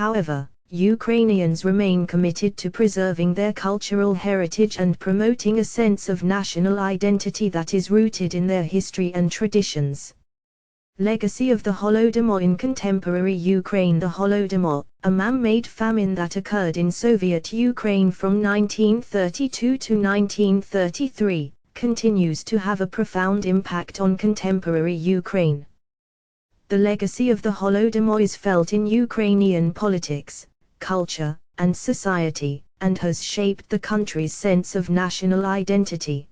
However, Ukrainians remain committed to preserving their cultural heritage and promoting a sense of national identity that is rooted in their history and traditions. Legacy of the Holodomor in contemporary Ukraine. The Holodomor, a man-made famine that occurred in Soviet Ukraine from 1932 to 1933, continues to have a profound impact on contemporary Ukraine. The legacy of the Holodomor is felt in Ukrainian politics, culture, and society, and has shaped the country's sense of national identity.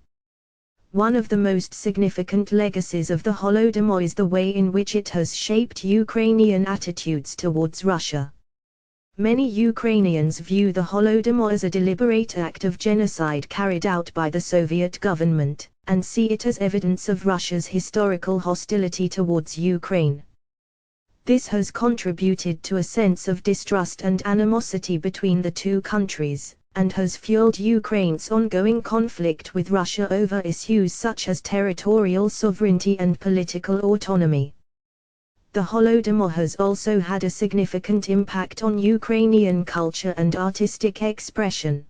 One of the most significant legacies of the Holodomor is the way in which it has shaped Ukrainian attitudes towards Russia. Many Ukrainians view the Holodomor as a deliberate act of genocide carried out by the Soviet government, and see it as evidence of Russia's historical hostility towards Ukraine. This has contributed to a sense of distrust and animosity between the two countries, and has fueled Ukraine's ongoing conflict with Russia over issues such as territorial sovereignty and political autonomy. The Holodomor has also had a significant impact on Ukrainian culture and artistic expression.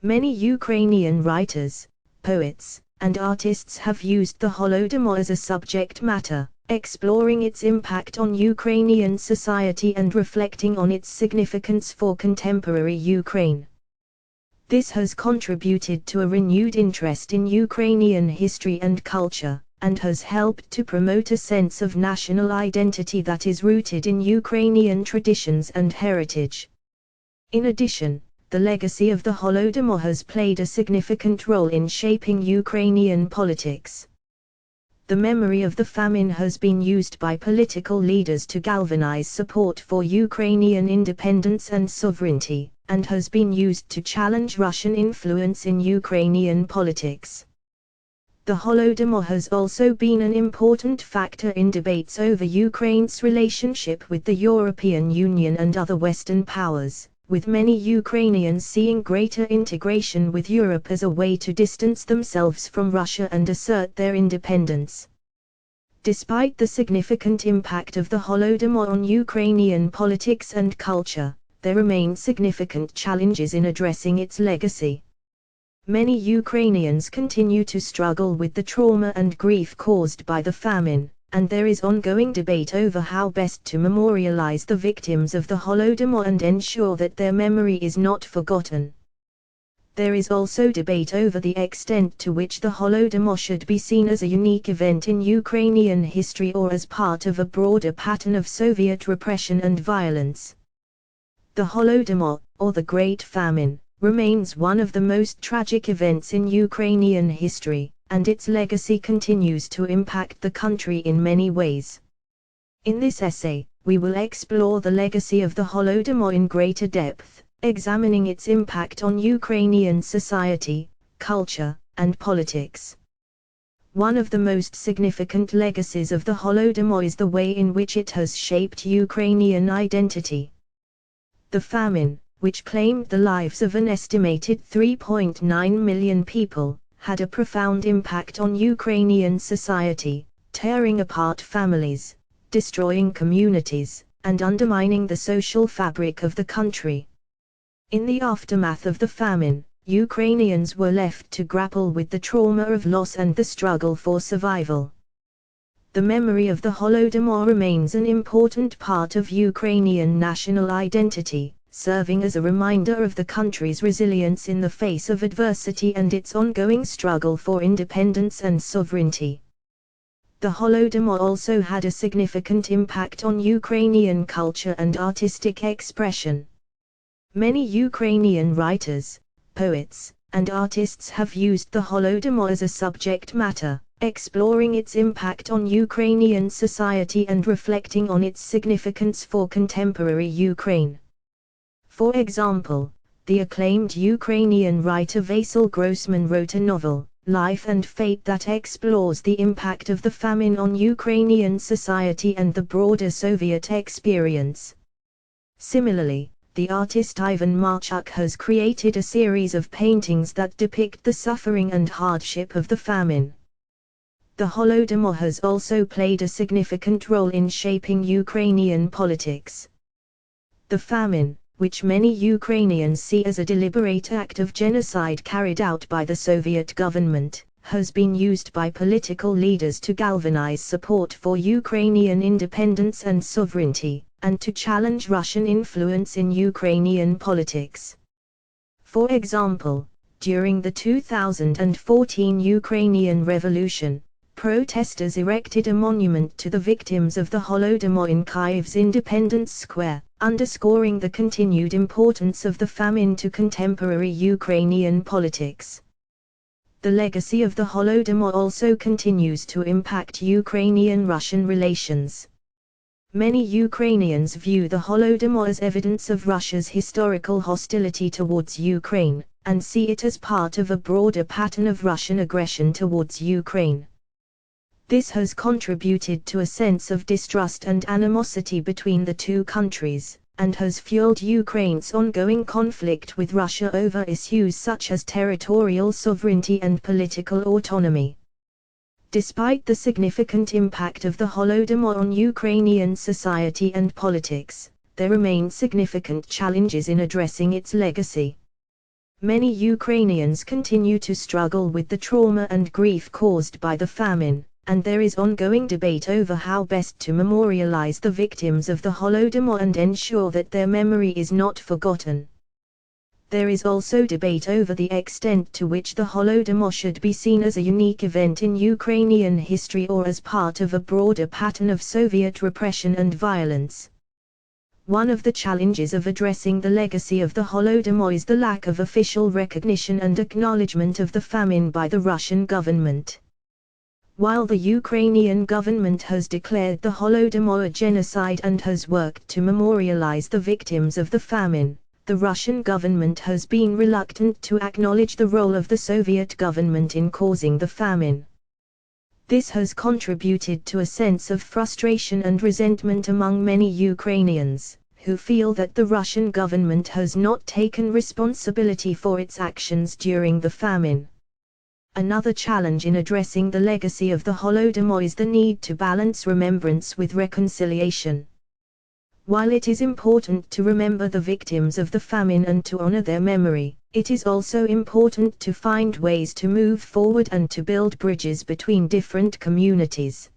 Many Ukrainian writers, poets, and artists have used the Holodomor as a subject matter, exploring its impact on Ukrainian society and reflecting on its significance for contemporary Ukraine. This has contributed to a renewed interest in Ukrainian history and culture, and has helped to promote a sense of national identity that is rooted in Ukrainian traditions and heritage. In addition, the legacy of the Holodomor has played a significant role in shaping Ukrainian politics. The memory of the famine has been used by political leaders to galvanize support for Ukrainian independence and sovereignty, and has been used to challenge Russian influence in Ukrainian politics. The Holodomor has also been an important factor in debates over Ukraine's relationship with the European Union and other Western powers, with many Ukrainians seeing greater integration with Europe as a way to distance themselves from Russia and assert their independence. Despite the significant impact of the Holodomor on Ukrainian politics and culture, there remain significant challenges in addressing its legacy. Many Ukrainians continue to struggle with the trauma and grief caused by the famine, and there is ongoing debate over how best to memorialize the victims of the Holodomor and ensure that their memory is not forgotten. There is also debate over the extent to which the Holodomor should be seen as a unique event in Ukrainian history or as part of a broader pattern of Soviet repression and violence. The Holodomor, or the Great Famine, remains one of the most tragic events in Ukrainian history, and its legacy continues to impact the country in many ways. In this essay, we will explore the legacy of the Holodomor in greater depth, examining its impact on Ukrainian society, culture, and politics. One of the most significant legacies of the Holodomor is the way in which it has shaped Ukrainian identity. The famine, which claimed the lives of an estimated 3.9 million people, had a profound impact on Ukrainian society, tearing apart families, destroying communities, and undermining the social fabric of the country. In the aftermath of the famine, Ukrainians were left to grapple with the trauma of loss and the struggle for survival. The memory of the Holodomor remains an important part of Ukrainian national identity, serving as a reminder of the country's resilience in the face of adversity and its ongoing struggle for independence and sovereignty. The Holodomor also had a significant impact on Ukrainian culture and artistic expression. Many Ukrainian writers, poets, and artists have used the Holodomor as a subject matter, exploring its impact on Ukrainian society and reflecting on its significance for contemporary Ukraine. For example, the acclaimed Ukrainian writer Vasyl Grossman wrote a novel, Life and Fate, that explores the impact of the famine on Ukrainian society and the broader Soviet experience. Similarly, the artist Ivan Marchuk has created a series of paintings that depict the suffering and hardship of the famine. The Holodomor has also played a significant role in shaping Ukrainian politics. The famine, which many Ukrainians see as a deliberate act of genocide carried out by the Soviet government, has been used by political leaders to galvanize support for Ukrainian independence and sovereignty, and to challenge Russian influence in Ukrainian politics. For example, during the 2014 Ukrainian Revolution, protesters erected a monument to the victims of the Holodomor in Kyiv's Independence Square, underscoring the continued importance of the famine to contemporary Ukrainian politics. The legacy of the Holodomor also continues to impact Ukrainian-Russian relations. Many Ukrainians view the Holodomor as evidence of Russia's historical hostility towards Ukraine, and see it as part of a broader pattern of Russian aggression towards Ukraine. This has contributed to a sense of distrust and animosity between the two countries, and has fueled Ukraine's ongoing conflict with Russia over issues such as territorial sovereignty and political autonomy. Despite the significant impact of the Holodomor on Ukrainian society and politics, there remain significant challenges in addressing its legacy. Many Ukrainians continue to struggle with the trauma and grief caused by the famine, and there is ongoing debate over how best to memorialize the victims of the Holodomor and ensure that their memory is not forgotten. There is also debate over the extent to which the Holodomor should be seen as a unique event in Ukrainian history or as part of a broader pattern of Soviet repression and violence. One of the challenges of addressing the legacy of the Holodomor is the lack of official recognition and acknowledgement of the famine by the Russian government. While the Ukrainian government has declared the Holodomor a genocide and has worked to memorialize the victims of the famine, the Russian government has been reluctant to acknowledge the role of the Soviet government in causing the famine. This has contributed to a sense of frustration and resentment among many Ukrainians, who feel that the Russian government has not taken responsibility for its actions during the famine. Another challenge in addressing the legacy of the Holodomor is the need to balance remembrance with reconciliation. While it is important to remember the victims of the famine and to honor their memory, it is also important to find ways to move forward and to build bridges between different communities.